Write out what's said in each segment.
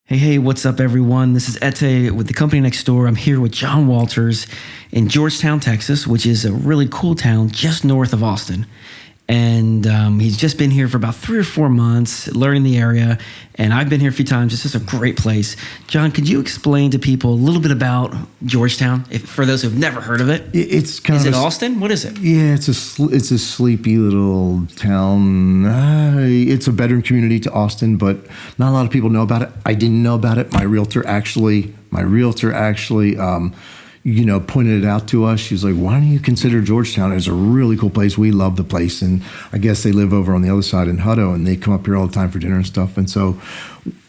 Hey, what's up, everyone? This is Ete with the company next door. I'm here with John Walters in Georgetown, Texas, which is a really cool town just north of Austin. And he's just been here for about 3 or 4 months, learning the area. And I've been here a few times. It's just a great place. John, could you explain to people a little bit about Georgetown, for those who've never heard of it? It's kind Is of it Austin? What is it? Yeah, it's a sleepy little town. It's a bedroom community to Austin, but not a lot of people know about it. I didn't know about it. My realtor actually pointed it out to us. She was like, why don't you consider Georgetown? It's a really cool place. We love the place. And I guess they live over on the other side in Hutto, and they come up here all the time for dinner and stuff. And so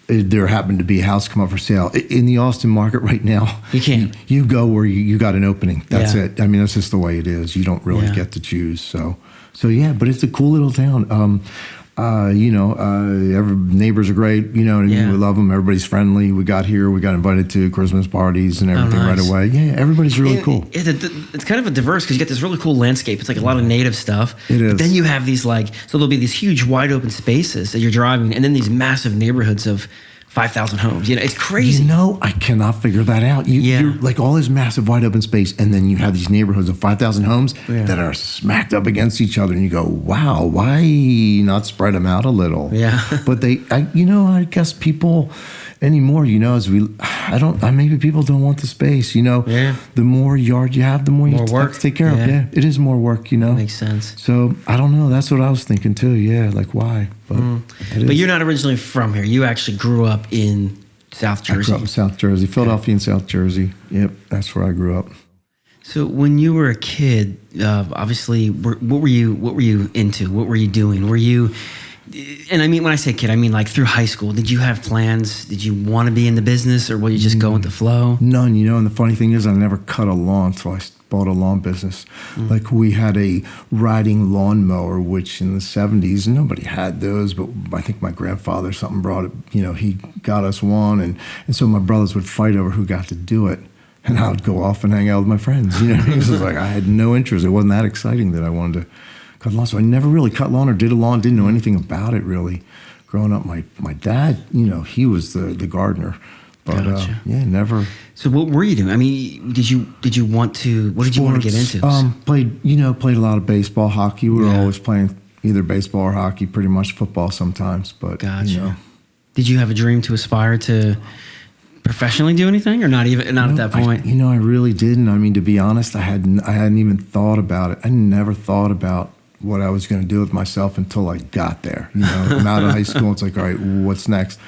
there happened to be a house come up for sale. In the Austin market right now, You can't. you go where you got an opening. That's Yeah. it. I mean, that's just the way it is. You don't really Yeah. get to choose. So yeah, but it's a cool little town. Every neighbors are great. You know what I mean? Yeah. We love them. Everybody's friendly. We got invited to Christmas parties and everything nice. right away. Yeah, everybody's really cool. It's kind of a diverse because you get this really cool landscape. It's like a lot of native stuff. It is. But then you have these so there'll be these huge wide open spaces that you're driving, and then these massive neighborhoods of 5,000 homes. It's crazy. I cannot figure that out. You're like all this massive wide open space, and then you have these neighborhoods of 5,000 homes that are smacked up against each other, and you go, wow, why not spread them out a little? Yeah. But I guess people anymore, maybe people don't want the space, Yeah. The more yard you have, the more you work. have to take care of. Yeah, it is more work, Makes sense. So I don't know. That's what I was thinking too. Yeah, like why? But But you're not originally from here. You actually grew up in South I Jersey. grew up in South Jersey, Philadelphia and South Jersey. Yep, that's where I grew up. So when you were a kid, obviously, what were you into? What were you doing? And I mean, when I say kid, I mean like through high school. Did you have plans? Did you want to be in the business, or will you just go with the flow? None, and the funny thing is I never cut a lawn, so I bought a lawn business. Like we had a riding lawnmower, which in the 70s, nobody had those, but I think my grandfather or something brought it, he got us one. And so my brothers would fight over who got to do it. And I would go off and hang out with my friends. It was like I had no interest. It wasn't that exciting that I wanted to cut lawn. So I never really cut lawn or did a lawn, didn't know anything about it really. Growing up, my dad, he was the gardener. But Gotcha. never. So what were you doing? I mean, did you want to? What did you want to get into? Played a lot of baseball, hockey. We were Yeah. always playing either baseball or hockey, pretty much football sometimes. But Gotcha. Did you have a dream to aspire to professionally do anything, or not at that point? I really didn't. I mean, to be honest, I hadn't even thought about it. I never thought about what I was going to do with myself until I got there. I'm out of high school. It's like, all right, what's next?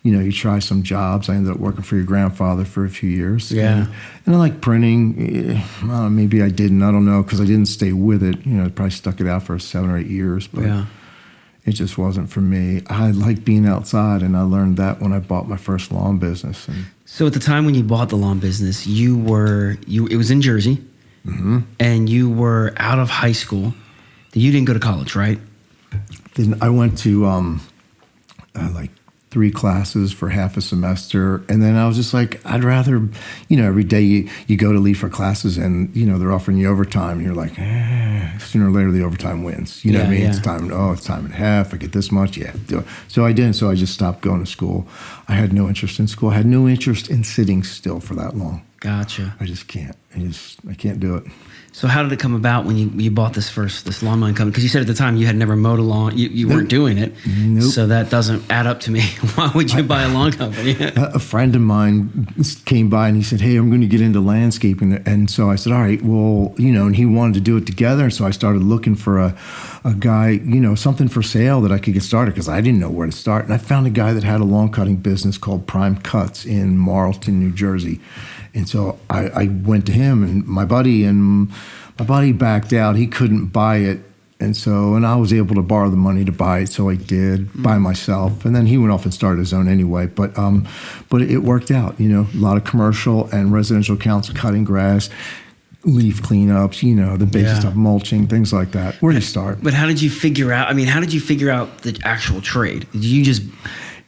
You try some jobs. I ended up working for your grandfather for a few years. Yeah. And I like printing. Maybe I didn't. I don't know, because I didn't stay with it. I probably stuck it out for 7 or 8 years. But it just wasn't for me. I like being outside, and I learned that when I bought my first lawn business. And So at the time when you bought the lawn business, it was in Jersey, and you were out of high school. You didn't go to college, right? then I went to like 3 classes for half a semester. And then I was just like, I'd rather, every day you go to leave for classes and, they're offering you overtime. And you're like, sooner or later the overtime wins. You know what I mean? Yeah. It's time and a half. I get this much. Yeah, do it. So I didn't. So I just stopped going to school. I had no interest in school. I had no interest in sitting still for that long. Gotcha. I just can't. I can't do it. So how did it come about when you bought this lawn mowing company? Because you said at the time you had never mowed a lawn. You weren't doing it. Nope. So that doesn't add up to me. Why would you buy a lawn company? A friend of mine came by and he said, hey, I'm going to get into landscaping. And so I said, all right, well, and he wanted to do it together. And so I started looking for a guy, something for sale that I could get started, because I didn't know where to start. And I found a guy that had a lawn cutting business called Prime Cuts in Marlton, New Jersey. And so I went to him, and my buddy backed out. He couldn't buy it. And I was able to borrow the money to buy it. So I did by myself. And then he went off and started his own anyway. But it worked out, a lot of commercial and residential accounts, cutting grass, leaf cleanups, the basic stuff, mulching, things like that. Where do you start? But how did you figure out the actual trade? Did you just...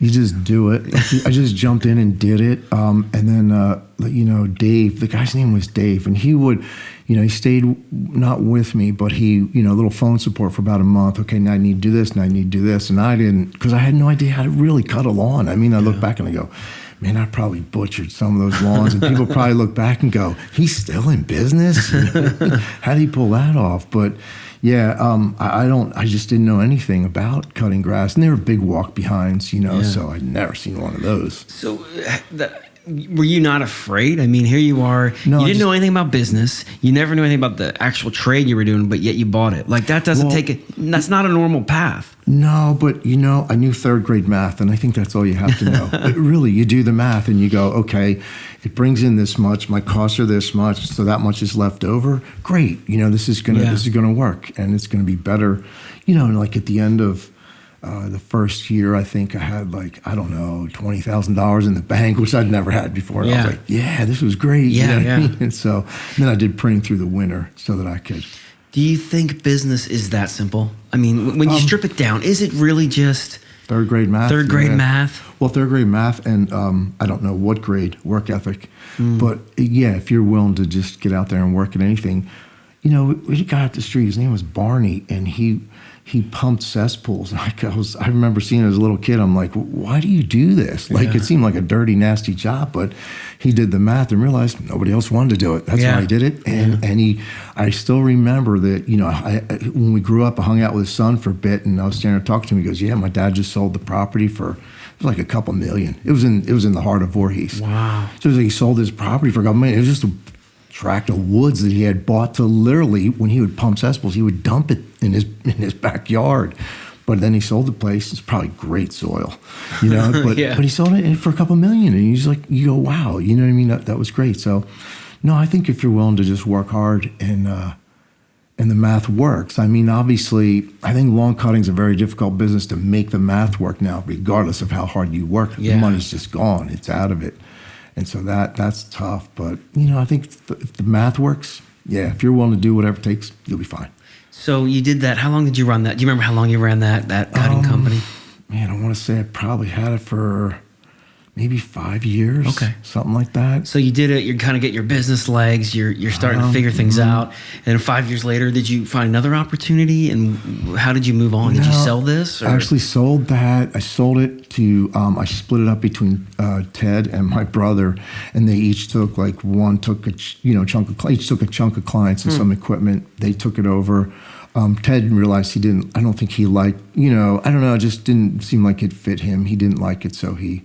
You just do it. I just jumped in and did it. And then, Dave, the guy's name was Dave, and he would, he stayed not with me, but he, a little phone support for about a month. Okay, now I need to do this, now I need to do this. And I didn't, because I had no idea how to really cut a lawn. I mean, I look back and I go, man, I probably butchered some of those lawns, and people probably look back and go, he's still in business? How did he pull that off? But yeah, I just didn't know anything about cutting grass. And they were big walk behinds, so I'd never seen one of those. So were you not afraid? I mean, here you are. No, you didn't know anything about business. You never knew anything about the actual trade you were doing, but yet you bought it. Like that doesn't that's not a normal path. No, but I knew third grade math, and I think that's all you have to know. But really, you do the math and you go, okay, it brings in this much, my costs are this much, so that much is left over. Great, this is gonna work, and it's gonna be better. Like at the end of the first year, I think I had $20,000 in the bank, which I'd never had before. And I was like, yeah, this was great. Yeah, what I mean? And so then I did printing through the winter so that I could. Do you think business is that simple? I mean, when you strip it down, is it really just third grade math? Third grade math? Well, third grade math and I don't know what grade, work ethic. But yeah, if you're willing to just get out there and work at anything, we had a guy up the street, his name was Barney, and he pumped cesspools. And I remember seeing it as a little kid. I'm like, why do you do this? Like, it seemed like a dirty, nasty job, but he did the math and realized nobody else wanted to do it. That's why I did it. And I still remember that, when we grew up, I hung out with his son for a bit, and I was standing there talking to him. He goes, yeah, my dad just sold the property for like a couple million. It was in the heart of Voorhees. Wow. So it was like he sold his property for a couple million. It was just a tract of woods that he had bought to literally, when he would pump cesspools, he would dump it in his backyard. But then he sold the place. It's probably great soil, but he sold it for a couple million, and he's like, you go, wow, you know what I mean? That was great. So no, I think if you're willing to just work hard and the math works. I mean, obviously, I think lawn cutting is a very difficult business to make the math work now, regardless of how hard you work. The money's just gone. It's out of it. And so that's tough. But, I think if the math works, if you're willing to do whatever it takes, you'll be fine. So you did that. How long did you run that? Do you remember how long you ran that cutting company? Man, I want to say I probably had it for maybe 5 years. Okay. Something like that. So you did it. You're kind of getting your business legs. You're starting to figure things out. And 5 years later, did you find another opportunity? And how did you move on? Did you sell this? Or? I actually sold that. I sold it to, I split it up between Ted and my brother. And they each took one took a chunk of clients and some equipment. They took it over. Ted realized I don't think he liked, I don't know, it just didn't seem like it fit him. He didn't like it, so he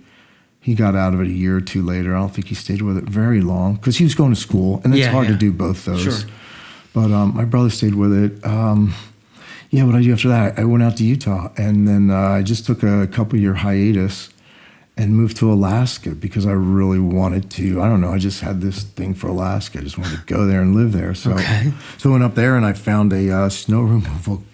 got out of it a year or two later. I don't think he stayed with it very long because he was going to school, and it's hard to do both those. Sure. But my brother stayed with it. What did I do after that? I went out to Utah, and then I just took a couple-year hiatus and moved to Alaska because I really wanted to. I don't know. I just had this thing for Alaska. I just wanted to go there and live there. So I went up there, and I found a snow removal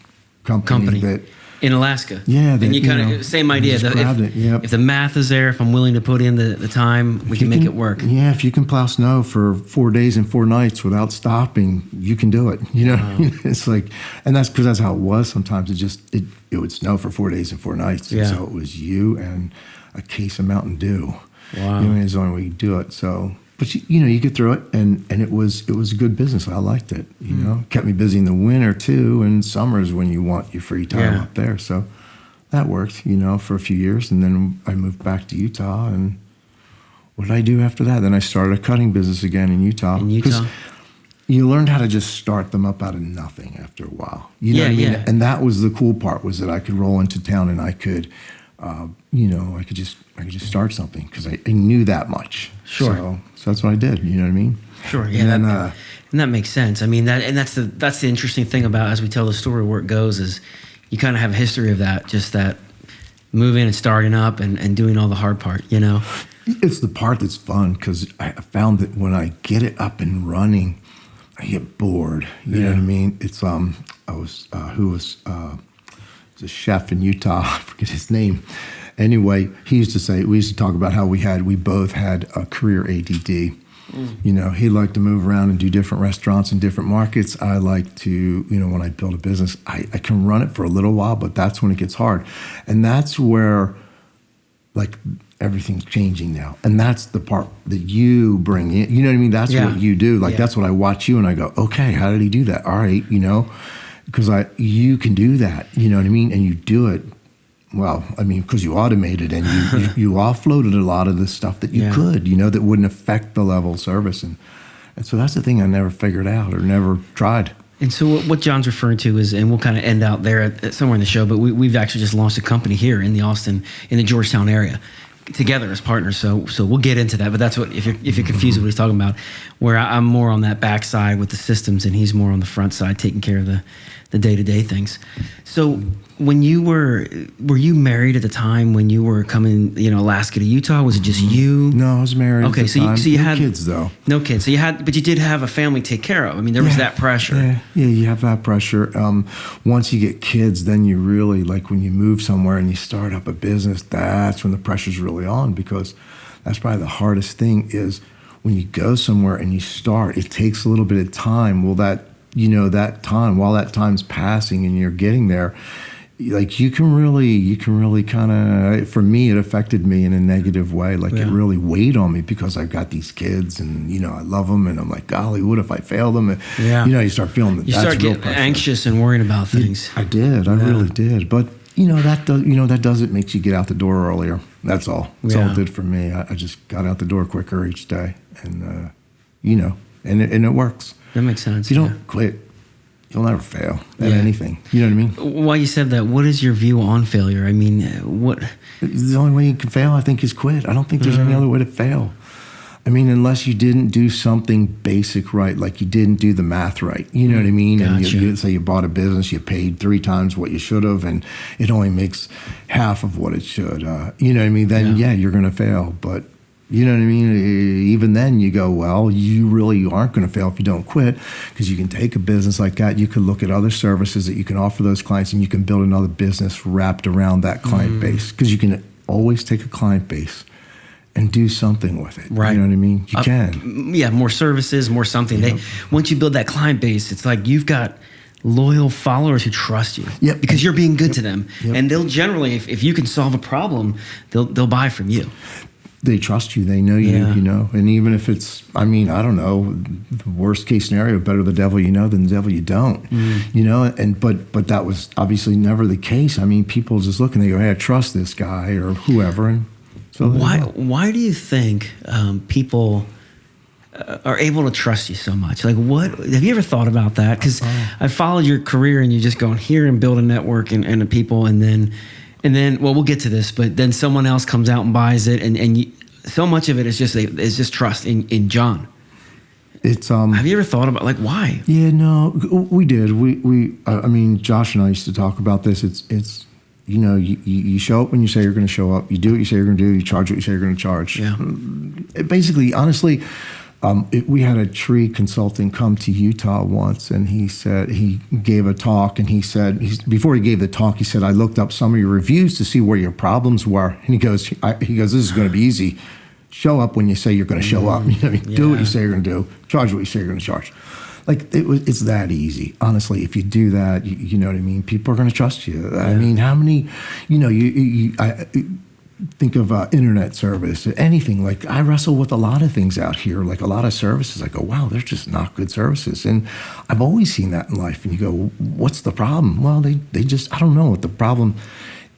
company that... In Alaska. Yeah. And you kind of, same idea. If the math is there, if I'm willing to put in the time, we can make it work. Yeah, if you can plow snow for 4 days and 4 nights without stopping, you can do it. Wow. It's like, and that's because that's how it was. Sometimes it would snow for 4 days and 4 nights. Yeah. And so it was you and a case of Mountain Dew. Wow. It's the only way you do it. So, but you get through it, and it was a good business. I liked it. Kept me busy in the winter too, and summers when you want your free time up there. So that worked, for a few years, and then I moved back to Utah. And what did I do after that? Then I started a cutting business again in Utah. Because you learned how to just start them up out of nothing after a while. You know what I mean? Yeah. And that was the cool part, was that I could roll into town and I could. I could just start something because I knew that much. Sure. So that's what I did. You know what I mean? Sure. Yeah. And that makes sense. I mean, that's the interesting thing about, as we tell the story, where it goes is you kind of have a history of that, just that moving and starting up and doing all the hard part. It's the part that's fun because I found that when I get it up and running, I get bored. You know what I mean? It's was a chef in Utah. I forget his name. Anyway, we used to talk about how we both had a career ADD. He liked to move around and do different restaurants in different markets. I like to, when I build a business, I can run it for a little while, but that's when it gets hard. And that's where, everything's changing now. And that's the part that you bring in. You know what I mean? That's what you do. That's what I watch you and I go, okay, how did he do that? All right, because you can do that, you know what I mean? And you do it well, I mean, because you automated and you offloaded a lot of the stuff that you could, you know, that wouldn't affect the level of service. And so that's the thing I never figured out or never tried. And so what John's referring to is, and we'll kind of end out there at somewhere in the show, but we've actually just launched a company here in the Georgetown area together as partners. So we'll get into that. But that's what, if you're confused with what he's talking about, where I'm more on that back side with the systems and he's more on the front side taking care of the day-to-day things. So when you were you married at the time when you were coming, Alaska to Utah? Was it just you? No, I was married. Okay, at the time. So you no had kids though. No kids. But you did have a family to take care of. I mean, there was that pressure. Yeah, you have that pressure. Once you get kids, then you really, like when you move somewhere and you start up a business, that's when the pressure's really on, because that's probably the hardest thing is when you go somewhere and you start, it takes a little bit of time. Well, that time, while that time's passing and you're getting there, like you can really kind of, for me, it affected me in a negative way. Like it really weighed on me because I've got these kids and, I love them. And I'm like, golly, what if I fail them? And, you start feeling that. You start getting anxious and worrying about things. I did. I really did. But, that does it makes you get out the door earlier. That's all. That's all it did for me. I just got out the door quicker each day. And, and it works. That makes sense. If you don't quit, you'll never fail at anything. You know what I mean? While you said that, what is your view on failure? I mean, what? The only way you can fail, I think, is quit. I don't think there's any other way to fail. I mean, unless you didn't do something basic right, like you didn't do the math right. You know what I mean? Gotcha. And you say you bought a business, you paid 3 times what you should have, and it only makes half of what it should. You know what I mean? Then, you're going to fail. But you know what I mean? Even then you go, well, you really aren't going to fail if you don't quit, because you can take a business like that. You could look at other services that you can offer those clients, and you can build another business wrapped around that client base, because you can always take a client base and do something with it. Right. You know what I mean? You can. Yeah, more services, more something. Yep. Once you build that client base, it's like you've got loyal followers who trust you because you're being good to them. Yep. And they'll generally, if you can solve a problem, they'll buy from you. They trust you. They know you, And even if it's, I don't know, the worst case scenario, better the devil you know than the devil you don't, but that was obviously never the case. I mean, people just look and they go, hey, I trust this guy or whoever. And so why do you think people are able to trust you so much? Like, what have you ever thought about that? Because I followed your career and you just go in here and build a network and the people, and then, well, we'll get to this, but then someone else comes out and buys it, and so much of it is just trust in John. It's Have you ever thought about why? Yeah, no, we did. I mean, Josh and I used to talk about this. It's you show up when you say you're going to show up. You do what you say you're going to do. You charge what you say you're going to charge. Yeah. Basically, honestly. We had a tree consultant come to Utah once, and he gave a talk, and he said, before he gave the talk, he said, I looked up some of your reviews to see where your problems were. And he goes, this is going to be easy. Show up when you say you're going to show up. Do what you say you're going to do. Charge what you say you're going to charge. Like, it's that easy. Honestly, if you do that, you know what I mean? People are going to trust you. Yeah. I mean, how many, think of internet service, anything. Like, I wrestle with a lot of things out here, like a lot of services. I go, wow, they're just not good services. And I've always seen that in life. And you go, what's the problem? Well, they just, I don't know what the problem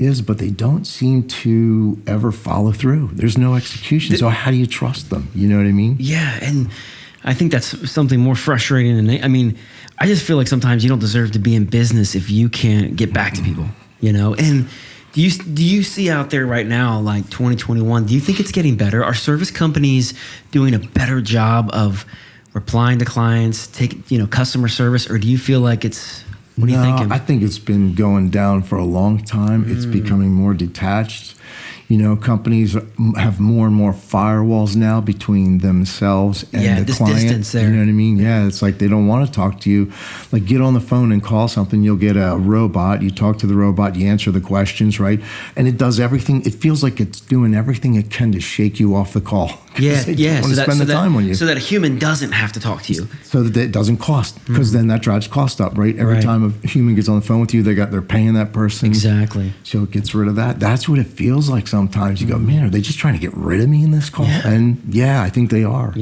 is, but they don't seem to ever follow through. There's no execution. So how do you trust them? You know what I mean? Yeah, and I think that's something more frustrating than, I just feel like sometimes you don't deserve to be in business if you can't get back to people, And do you see out there right now, like 2021, do you think it's getting better? Are service companies doing a better job of replying to clients, customer service, or do you feel like it's, what are you thinking? I think it's been going down for a long time. It's becoming more detached. Companies have more and more firewalls now between themselves and the client. Distance there. You know what I mean? Yeah, it's like they don't want to talk to you. Like, get on the phone and call something. You'll get a robot. You talk to the robot. You answer the questions, right? And it does everything. It feels like it's doing everything it can to shake you off the call. Yeah. Want to spend the time on you. So that a human doesn't have to talk to you. So that it doesn't cost, because then that drives cost up, right? Every time a human gets on the phone with you, they're paying that person. Exactly. So it gets rid of that. That's what it feels like sometimes. You go, man, are they just trying to get rid of me in this call? Yeah. And I think they are.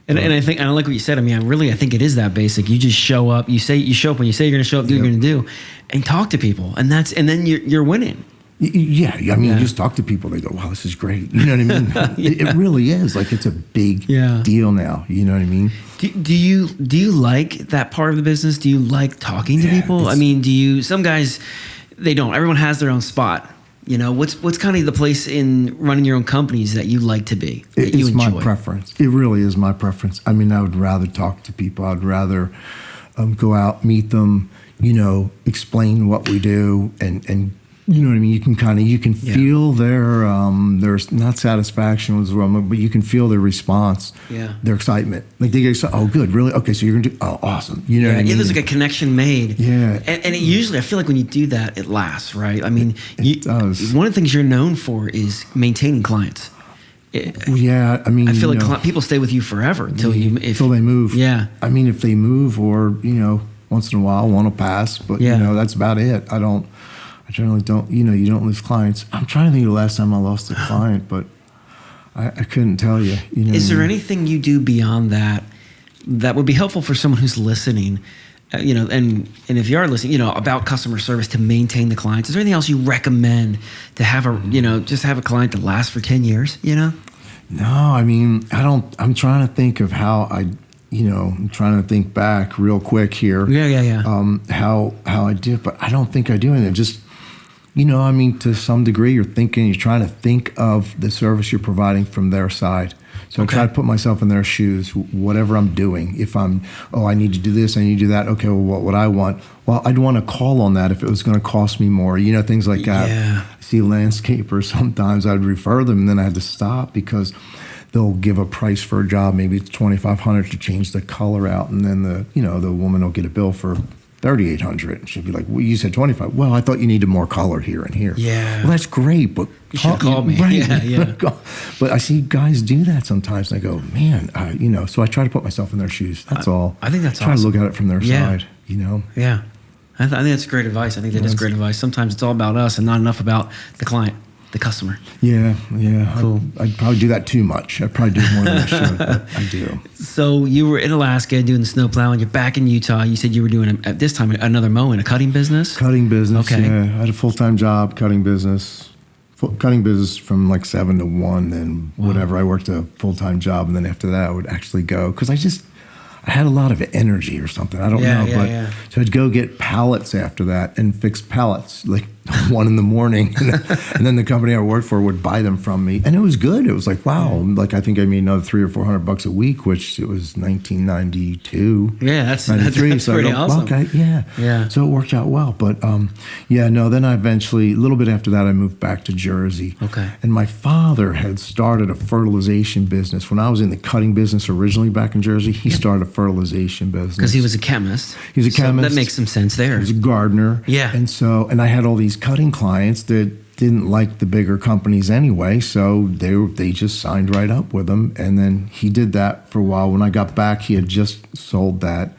And I like what you said. I mean, I think it is that basic. You just show up. You show up when you say you're going to show up. Do what you're going to do, and talk to people, and then you're winning. Yeah, I mean, you just talk to people. They go, "Wow, this is great." You know what I mean? It really is. Like, it's a big deal now. You know what I mean? Do you like that part of the business? Do you like talking to people? I mean, some guys, they don't. Everyone has their own spot. You know, what's kind of the place in running your own companies that you like to be? It's my preference. It really is my preference. I mean, I would rather talk to people. I'd rather go out, meet them. You know, explain what we do, and you know what I mean? You can feel their not satisfaction was wrong, but you can feel their response, their excitement. Like they get excited, oh, good, really? Okay, so you're gonna do, oh, awesome. You know what I mean? Yeah, there's like a connection made. Yeah. And it usually, I feel like when you do that, it lasts, right? I mean, it does. One of the things you're known for is maintaining clients. Yeah, I mean, I feel like people stay with you forever until they move. Yeah. I mean, if they move or, you know, once in a while, one will pass, but, you know, that's about it. I generally don't, you know, you don't lose clients. I'm trying to think of the last time I lost a client, but I couldn't tell you. You know, is there anything you do beyond that that would be helpful for someone who's listening, you know, and if you are listening, you know, about customer service to maintain the clients? Is there anything else you recommend to have just have a client that lasts for 10 years, you know? No, I mean, I'm trying to think of how I'm trying to think back real quick here. Yeah. How I do, but I don't think I do anything. Just, you know, I mean, to some degree, you're trying to think of the service you're providing from their side. So I try to put myself in their shoes, whatever I'm doing. If I need to do this, I need to do that. Okay, well, what would I want? Well, I'd want to call on that if it was going to cost me more, you know, things like that. Yeah. I see landscapers, sometimes I'd refer them, and then I had to stop because they'll give a price for a job. Maybe it's $2,500 to change the color out, and then the woman will get a bill for $3,800, and she'll be like, "Well, you said $25. Well, I thought you needed more color here and here." Yeah. Well, that's great, but you should call me. Right. Yeah. But I see guys do that sometimes, and I go, man, you know. So I try to put myself in their shoes. That's all. I think that's try awesome. to look at it from their side. You know. Yeah. I think that's great advice. I think that is great advice. Sometimes it's all about us and not enough about the client, the customer. Yeah. Cool. I'd probably do that too much. I probably do more than I should, but I do. So you were in Alaska doing the snow plowing. You're back in Utah. You said you were doing, at this time, another mowing, a cutting business? Cutting business, okay. Yeah. I had a full-time job, cutting business. Cutting business from like 7 to 1, then whatever. I worked a full-time job, and then after that I would actually go, because I had a lot of energy or something. I don't know. So I'd go get pallets after that and fix pallets like 1 in the morning. And then the company I worked for would buy them from me. And it was good. It was like, wow. Like I think I made another $300 or $400 a week, which it was 1992. Yeah, that's so pretty awesome. Okay, yeah. So it worked out well. But then I eventually, a little bit after that, I moved back to Jersey. Okay. And my father had started a fertilization business. When I was in the cutting business originally back in Jersey, he started a fertilization business. Because he was a chemist. He was a chemist. That makes some sense there. He was a gardener. Yeah. And I had all these cutting clients that didn't like the bigger companies anyway, so they just signed right up with him. And then he did that for a while. When I got back, he had just sold that.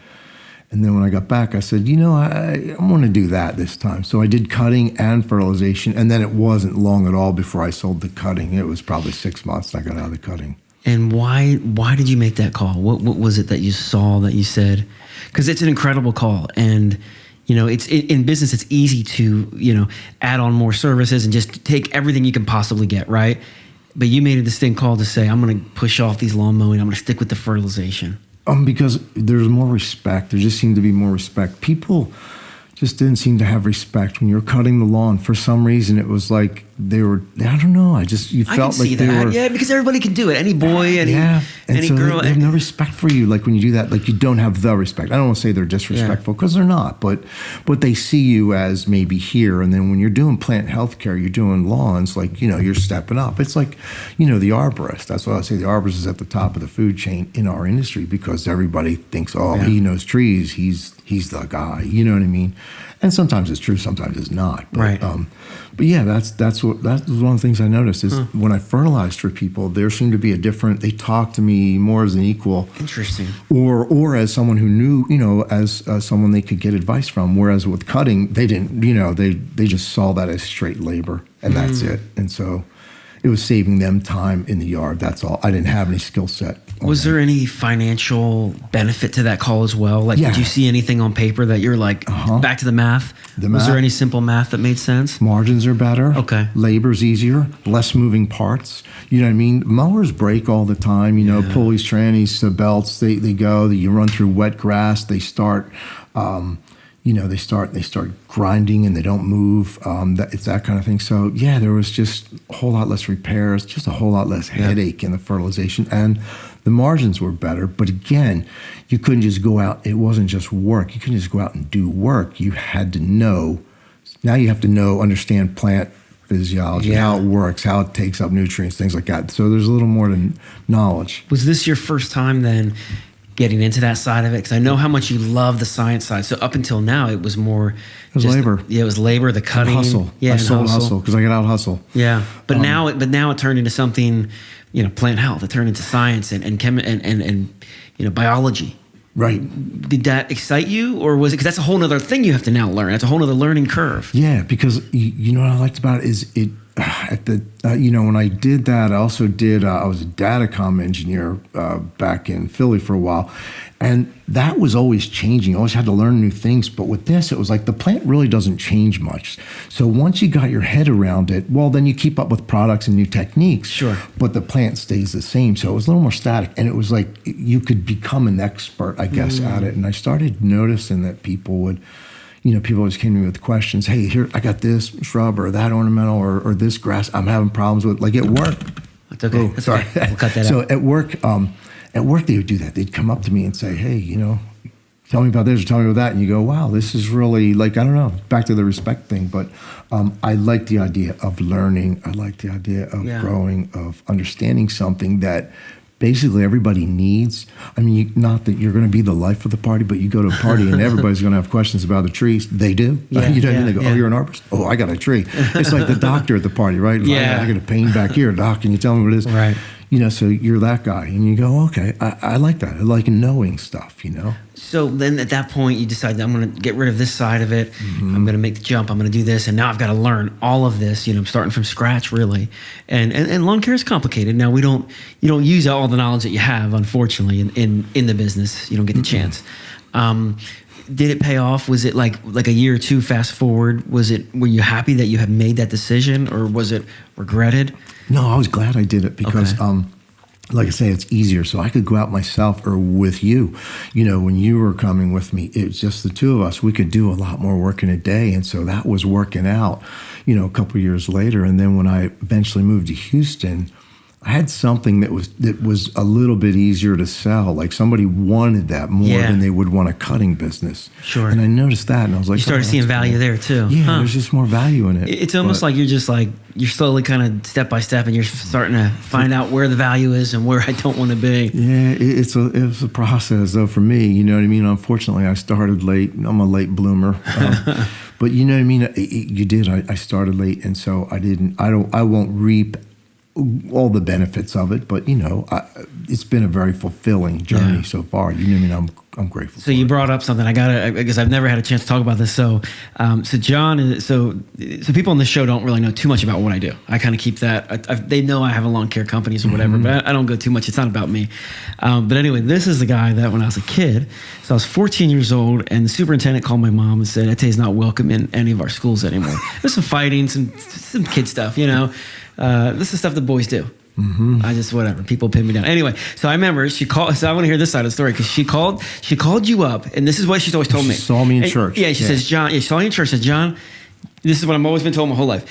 And then when I got back, I said, you know, I want to do that this time. So I did cutting and fertilization, and then it wasn't long at all before I sold the cutting. It was probably 6 months I got out of the cutting. And why did you make that call? What was it that you saw that you said? Because it's an incredible call, and you know, it's in business. It's easy to add on more services and just take everything you can possibly get, right? But you made a distinct call to say, I'm going to push off these lawn mowing. I'm going to stick with the fertilization. Because there's more respect. There just seemed to be more respect. People just didn't seem to have respect when you were cutting the lawn. For some reason, it was like they were, I don't know, you felt like they were. Yeah, because everybody can do it. Any boy, any girl. They have no respect for you. Like when you do that, like you don't have the respect. I don't want to say they're disrespectful because they're not, but they see you as maybe here. And then when you're doing plant health care, you're doing lawns, like, you know, you're stepping up. It's like, you know, the arborist. That's what I say. The arborist is at the top of the food chain in our industry because everybody thinks, he knows trees. He's the guy. You know what I mean? And sometimes it's true, sometimes it's not. But, right. But yeah, that was one of the things I noticed is when I fertilized for people, there seemed to be they talked to me more as an equal. Interesting. Or as someone who knew, you know, as someone they could get advice from. Whereas with cutting, they didn't, you know, they just saw that as straight labor and that's it. And so it was saving them time in the yard. That's all. I didn't have any skill set. Was there any financial benefit to that call as well? Like, Yeah. did you see anything on paper that you're like, back to the math? The Was there math. any simple math that made sense? Margins are better. Okay. Labor's easier, less moving parts. You know what I mean? Mowers break all the time. You know, pulleys, trannies, belts, they go. You run through wet grass. They start, they start grinding and they don't move. It's that kind of thing. So yeah, there was just a whole lot less repairs, just a whole lot less headache in the fertilization, and the margins were better. But again, you couldn't just go out. It wasn't just work. You couldn't just go out and do work. You had to know. Now you have to understand plant physiology, how it works, how it takes up nutrients, things like that. So there's a little more to knowledge. Was this your first time then getting into that side of it? Because I know how much you love the science side. So up until now, it was more. It was labor. Yeah, it was labor, the cutting, and hustle. Yeah, I sold hustle because I got out hustle. Yeah, but now it turned into something, plant health. It turned into science and biology. Right. Did that excite you, or was it? Because that's a whole other thing you have to now learn. That's a whole other learning curve. Yeah, because you know what I liked about it is it. When I did that, I also did. I was a datacom engineer back in Philly for a while, and that was always changing. I always had to learn new things. But with this, it was like the plant really doesn't change much. So once you got your head around it, well, then you keep up with products and new techniques. Sure. But the plant stays the same. So it was a little more static, and it was like you could become an expert, I guess, at it. And I started noticing that people would. People always came to me with questions. Hey, here, I got this shrub or that ornamental or this grass I'm having problems with. Like at work. That's okay. Oh, That's sorry. okay. We'll cut that So out. at work, they would do that. They'd come up to me and say, hey, tell me about this or tell me about that. And you go, wow, this is really like, I don't know, back to the respect thing. But I like the idea of learning. I like the idea of growing, of understanding something that basically everybody needs. I mean, not that you're going to be the life of the party, but you go to a party and everybody's going to have questions about the trees. They do. Yeah, You know what I mean? They go, oh, you're an arborist? Oh, I got a tree. It's like the doctor at the party, right? Yeah. I got a pain back here, doc. Can you tell me what it is? Right. So you're that guy. And you go, okay, I like that. I like knowing stuff, So then at that point, you decide, I'm going to get rid of this side of it. I'm going to make the jump. I'm going to do this. And now I've got to learn all of this, starting from scratch, really. And lawn care is complicated. Now, you don't use all the knowledge that you have, unfortunately, in the business. You don't get the chance. Did it pay off? Was it like a year or two fast forward? Were you happy that you had made that decision, or was it regretted? No, I was glad I did it because, like I say, it's easier. So I could go out myself or with you. When you were coming with me, it was just the two of us. We could do a lot more work in a day. And so that was working out, a couple of years later. And then when I eventually moved to Houston, I had something that was a little bit easier to sell. Like somebody wanted that more than they would want a cutting business. Sure. And I noticed that, and I was like, you started seeing value there too. Yeah, there's just more value in it. It's almost like you're slowly kind of step by step, and you're starting to find out where the value is and where I don't want to be. Yeah, it was a process though for me. You know what I mean? Unfortunately, I started late. I'm a late bloomer. But you know what I mean? You did. I started late, and so I won't reap all the benefits of it, but it's been a very fulfilling journey so far. You know what I mean? I'm grateful. So you brought up something because I've never had a chance to talk about this. So John, so people on the show don't really know too much about what I do. I kind of keep that. They know I have a lawn care companies or whatever, but I don't go too much. It's not about me. But anyway, this is the guy that when I was a kid, so I was 14 years old, and the superintendent called my mom and said, Ete is not welcome in any of our schools anymore. There's some fighting, some kid stuff, this is stuff the boys do. I just, whatever, people pin me down. Anyway, so I remember she called, so I want to hear this side of the story, because she called you up, and this is what she's always told me. She saw me in church. Yeah, she says, John, she saw me in church, said, John, this is what I've always been told my whole life.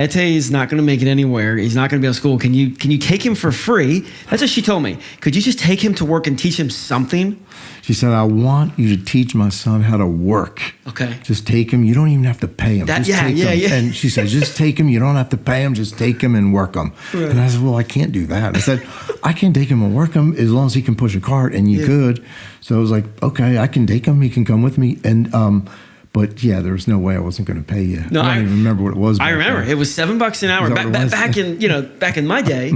Ete is not going to make it anywhere. He's not going to be able to school. Can you take him for free? That's what she told me. Could you just take him to work and teach him something? She said, I want you to teach my son how to work. Okay. Just take him. You don't even have to pay him. Just take him. And she said, just take him. You don't have to pay him. Just take him and work him. Right. And I said, well, I can't do that. I said, I can take him and work him as long as he can push a cart, and you could. So I was like, okay, I can take him. He can come with me. And But yeah, there was no way I wasn't going to pay you. No, I don't even remember what it was. I remember then. it was $7 an hour back in my day.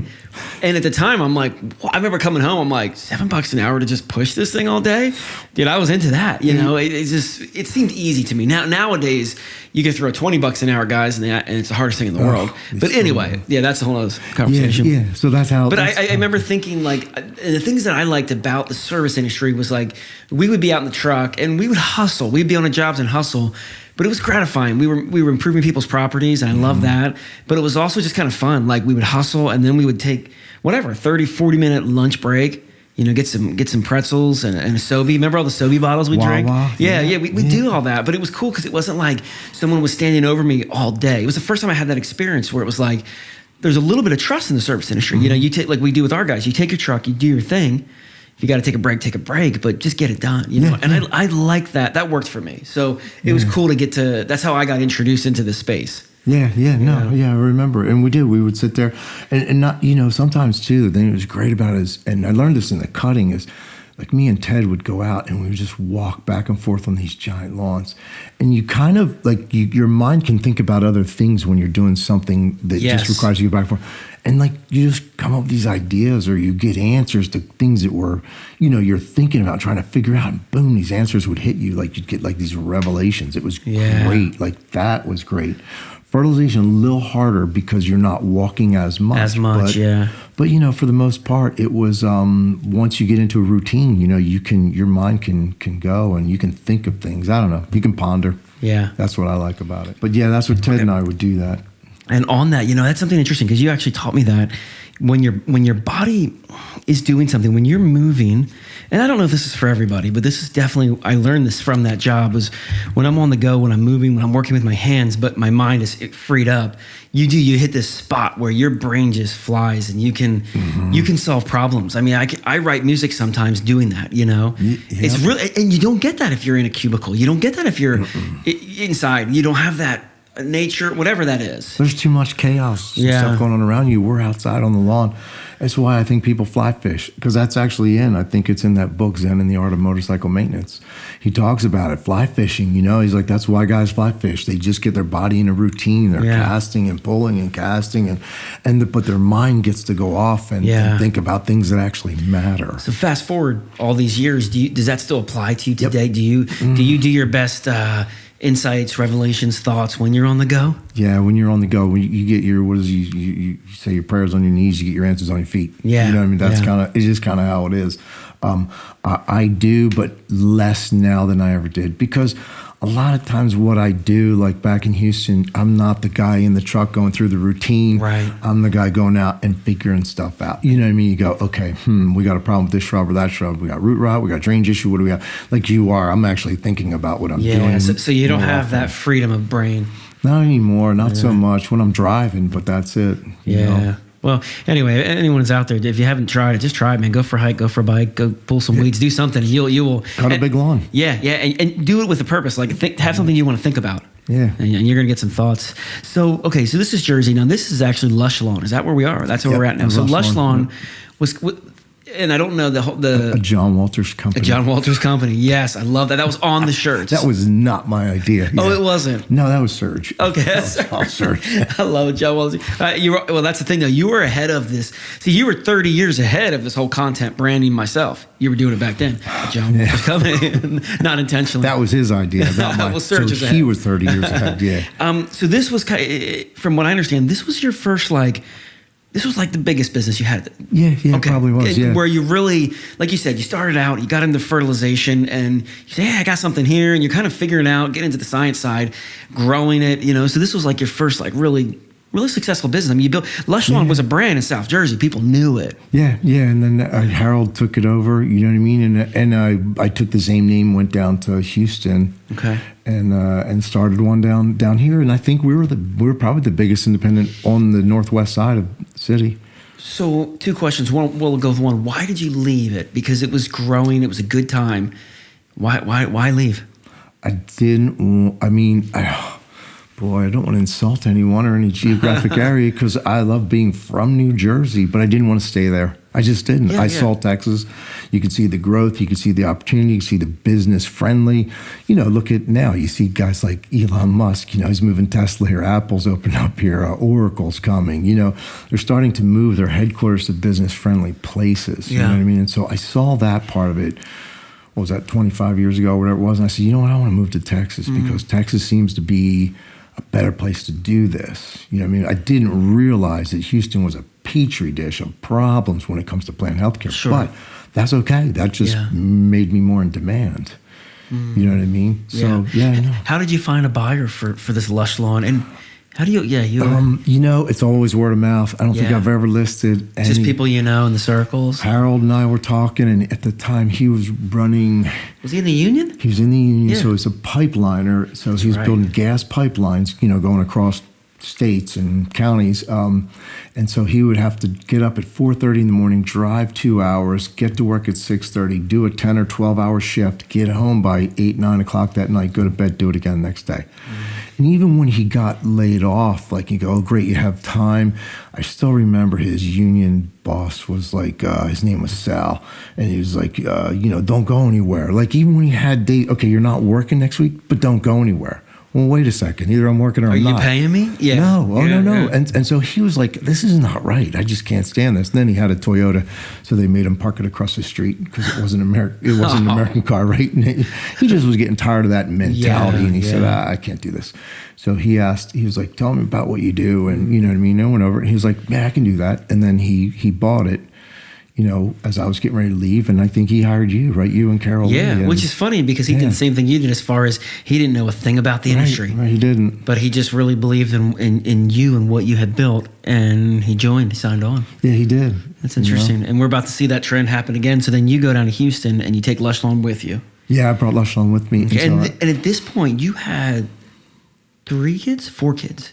And at the time, I'm like, I remember coming home. I'm like, $7 an hour to just push this thing all day, dude. I was into that. You know, it seemed easy to me. Nowadays, you can throw $20 an hour, guys, and it's the hardest thing in the world. But anyway, that's a whole other conversation. Yeah. So that's how. But I remember thinking, like, the things that I liked about the service industry was, like, we would be out in the truck and we would hustle. We'd be on the jobs and hustle. But it was gratifying. We were improving people's properties, and I love that. But it was also just kind of fun. Like, we would hustle, and then we would take 30, 40-minute lunch break. You know, get some pretzels and a Sobe. Remember all the Sobe bottles we drank? Yeah. We do all that. But it was cool because it wasn't like someone was standing over me all day. It was the first time I had that experience where it was like, there's a little bit of trust in the service industry. You know, you take, like we do with our guys, you take your truck, you do your thing. If you got to take a break, but just get it done, you know? And I like that. That worked for me. So it was cool to get to, that's how I got introduced into this space. I remember. And we would sit there and not, you know, sometimes too, the thing that was great about it is, and I learned this in the cutting, is like me and Ted would go out and we would just walk back and forth on these giant lawns. And you kind of like, your mind can think about other things when you're doing something that just requires you to go back and forth. And like, you just come up with these ideas, or you get answers to things that were, you know, you're thinking about trying to figure out, and boom, these answers would hit you. Like, you'd get like these revelations. It was great. Like, that was great. Fertilization a little harder because you're not walking as much. But you know, for the most part, it was once you get into a routine, you know, your mind can go and you can think of things. I don't know. You can ponder. Yeah. That's what I like about it. But yeah, that's what Ted and I would do that. And on that, you know, that's something interesting because you actually taught me that when your body is doing something, when you're moving, and I don't know if this is for everybody, but this is definitely, I learned this from that job, was when I'm on the go, when I'm moving, when I'm working with my hands, but my mind is freed up, you hit this spot where your brain just flies and you can solve problems. I mean, I write music sometimes doing that, you know? It's really, and you don't get that if you're in a cubicle. You don't get that if you're inside. You don't have that nature, whatever that is. There's too much chaos and stuff going on around you. We're outside on the lawn. That's why I think people fly fish, because that's actually I think it's in that book, Zen and the Art of Motorcycle Maintenance. He talks about it, fly fishing, you know. He's like, that's why guys fly fish. They just get their body in a routine. They're casting and pulling and casting, but their mind gets to go off and think about things that actually matter. So fast forward all these years, does that still apply to you today? Do you do your best insights, revelations, thoughts when you're on the go? Yeah, when you're on the go, when you get your, you say your prayers on your knees, you get your answers on your feet. Yeah. You know what I mean? That's it's just kind of how it is. I do, but less now than I ever did, because a lot of times what I do, like back in Houston, I'm not the guy in the truck going through the routine. Right. I'm the guy going out and figuring stuff out. You know what I mean? You go, okay, we got a problem with this shrub or that shrub. We got root rot. We got drainage issue. What do we got? Like you are. I'm actually thinking about what I'm doing. So you don't have that freedom of brain. Not anymore. Not so much when I'm driving, but that's it. You know? Well, anyway, anyone who's out there, if you haven't tried it, just try it, man. Go for a hike, go for a bike, go pull some weeds, do something. You will cut a big lawn. And do it with a purpose. Like have something you want to think about. Yeah, and you're gonna get some thoughts. So okay, so this is Jersey. Now this is actually Lush Lawn. Is that where we are? That's where we're at now. So Lush Lawn was. And I don't know the John Walters company. A John Walters company. Yes, I love that. That was on the shirts. That was not my idea. Oh, it wasn't. No, that was Serge. Okay, that was Serge. I love it, John Walters. Well, that's the thing though. You were ahead of this. See, you were 30 years ahead of this whole content branding. Myself, you were doing it back then. John Walters company, not intentionally. That was his idea. Not mine. Well, Serge so he was 30 years ahead. Yeah. So this was from what I understand, this was your first This was like the biggest business you had. Yeah, okay. Probably was, yeah. Where you really, like you said, you started out, you got into fertilization, and you say, hey, I got something here, and you're kind of figuring it out, getting into the science side, growing it, you know. So this was like your first, like, really successful business. I mean, you built, Lush Lawn was a brand in South Jersey. People knew it. Yeah, and then Harold took it over, you know what I mean? And I took the same name, went down to Houston. Okay. And started one down here, and I think we were probably the biggest independent on the northwest side of the city. So 2 questions. One, we'll go with one. Why did you leave it? Because it was growing. It was a good time. Why leave? I didn't. I mean, boy, I don't want to insult anyone or any geographic area, because I love being from New Jersey, but I didn't want to stay there. I just didn't. Yeah, I yeah. saw Texas. You could see the growth. You could see the opportunity. You could see the business friendly. Look at now. You see guys like Elon Musk. He's moving Tesla here. Apple's opening up here. Oracle's coming. They're starting to move their headquarters to business friendly places. You know what I mean? And so I saw that part of it. What was that, 25 years ago, whatever it was? And I said, you know what? I want to move to Texas because Texas seems to be a better place to do this. I didn't realize that Houston was a petri dish of problems when it comes to plant healthcare. Sure. But that's okay. That just made me more in demand. You know what I mean? So, I know. How did you find a buyer for this Lush lawn? And how do you, it's always word of mouth. I don't think I've ever listed any. Just people in the circles? Harold and I were talking, and at the time he was running. Was he in the union? He was in the union, so he's a pipeliner. So he's building gas pipelines, going across states and counties. And so he would have to get up at 4:30 in the morning, drive 2 hours, get to work at 6:30, do a 10 or 12-hour shift, get home by 8, 9 o'clock that night, go to bed, do it again the next day. And even when he got laid off, like you go, oh, great, you have time. I still remember his union boss was like, his name was Sal. And he was like, don't go anywhere. Like even when he had days, okay, you're not working next week, but don't go anywhere. Well, wait a second. Either I'm working or I'm not. Are you paying me? Yeah. No. Oh, no. Yeah. And so he was like, this is not right. I just can't stand this. And then he had a Toyota, so they made him park it across the street because it wasn't an American car, right? And he just was getting tired of that mentality. And he said, I can't do this. So he was like, tell me about what you do. And you know what I mean? I went over and he was like, yeah, I can do that. And then he bought it. As I was getting ready to leave, and I think he hired you, right? You and Carol. Yeah, which is funny because he did the same thing you did as far as he didn't know a thing about the industry. Right, he didn't. But he just really believed in you and what you had built, and he signed on. Yeah, he did. That's interesting. And we're about to see that trend happen again. So then you go down to Houston and you take Lush Lawn with you. Yeah, I brought Lush Lawn with me. Okay. And at this point, you had 4 kids?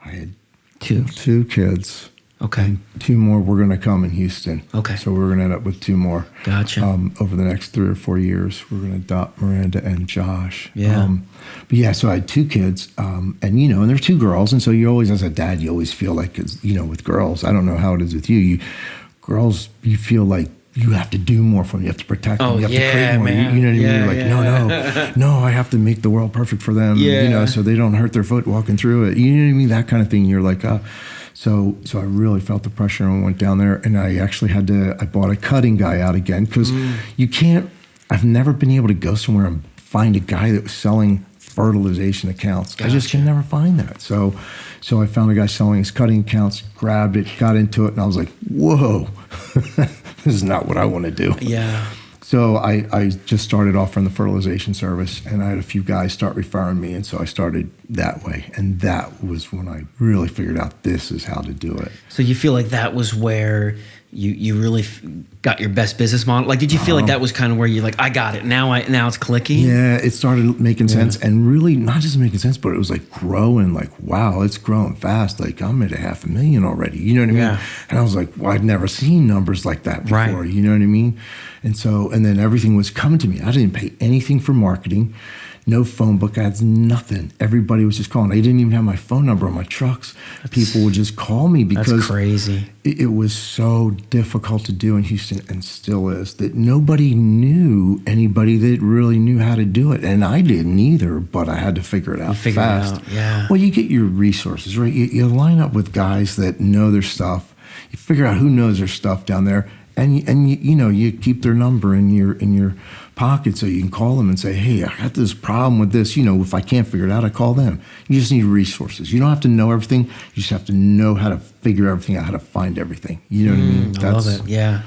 I had 2 kids. Okay. And 2 more were going to come in Houston. Okay. So we're going to end up with 2 more. Gotcha. Over the next 3 or 4 years, we're going to adopt Miranda and Josh. Yeah. But so I had 2 kids, and they're 2 girls. And so you always, as a dad, you always feel like, with girls, I don't know how it is with you. Girls, you feel like you have to do more for them. You have to protect them. You have to create more. Man. You know what I mean? You're like, no, I have to make the world perfect for them, so they don't hurt their foot walking through it. You know what I mean? That kind of thing. You're like, So I really felt the pressure and went down there, and I actually I bought a cutting guy out again because I've never been able to go somewhere and find a guy that was selling fertilization accounts. Gotcha. I just can never find that. So I found a guy selling his cutting accounts, grabbed it, got into it, and I was like, whoa, this is not what I want to do. Yeah. So I just started offering the fertilization service, and I had a few guys start referring me, and so I started that way. And that was when I really figured out this is how to do it. So you feel like that was where you really got your best business model? Like, did you feel like that was kind of where you're like, I got it, now it's clicking? Yeah, it started making sense, and really not just making sense, but it was like growing, like, wow, it's growing fast. Like, I'm at 500,000 already, you know what I mean? Yeah. And I was like, well, I'd never seen numbers like that before, Right. You know what I mean? And then everything was coming to me. I didn't pay anything for marketing. No phone book ads, nothing. Everybody was just calling. I didn't even have my phone number on my trucks. People would just call me because that's crazy. It was so difficult to do in Houston, and still is, that nobody knew anybody that really knew how to do it. And I didn't either, but I had to figure it out fast. Yeah. Well, you get your resources, right? You line up with guys that know their stuff. You figure out who knows their stuff down there. And you keep their number in your pocket so you can call them and say, hey, I got this problem with this. If I can't figure it out, I call them. You just need resources. You don't have to know everything. You just have to know how to figure everything out, how to find everything. You know what I mean? I love it. Yeah.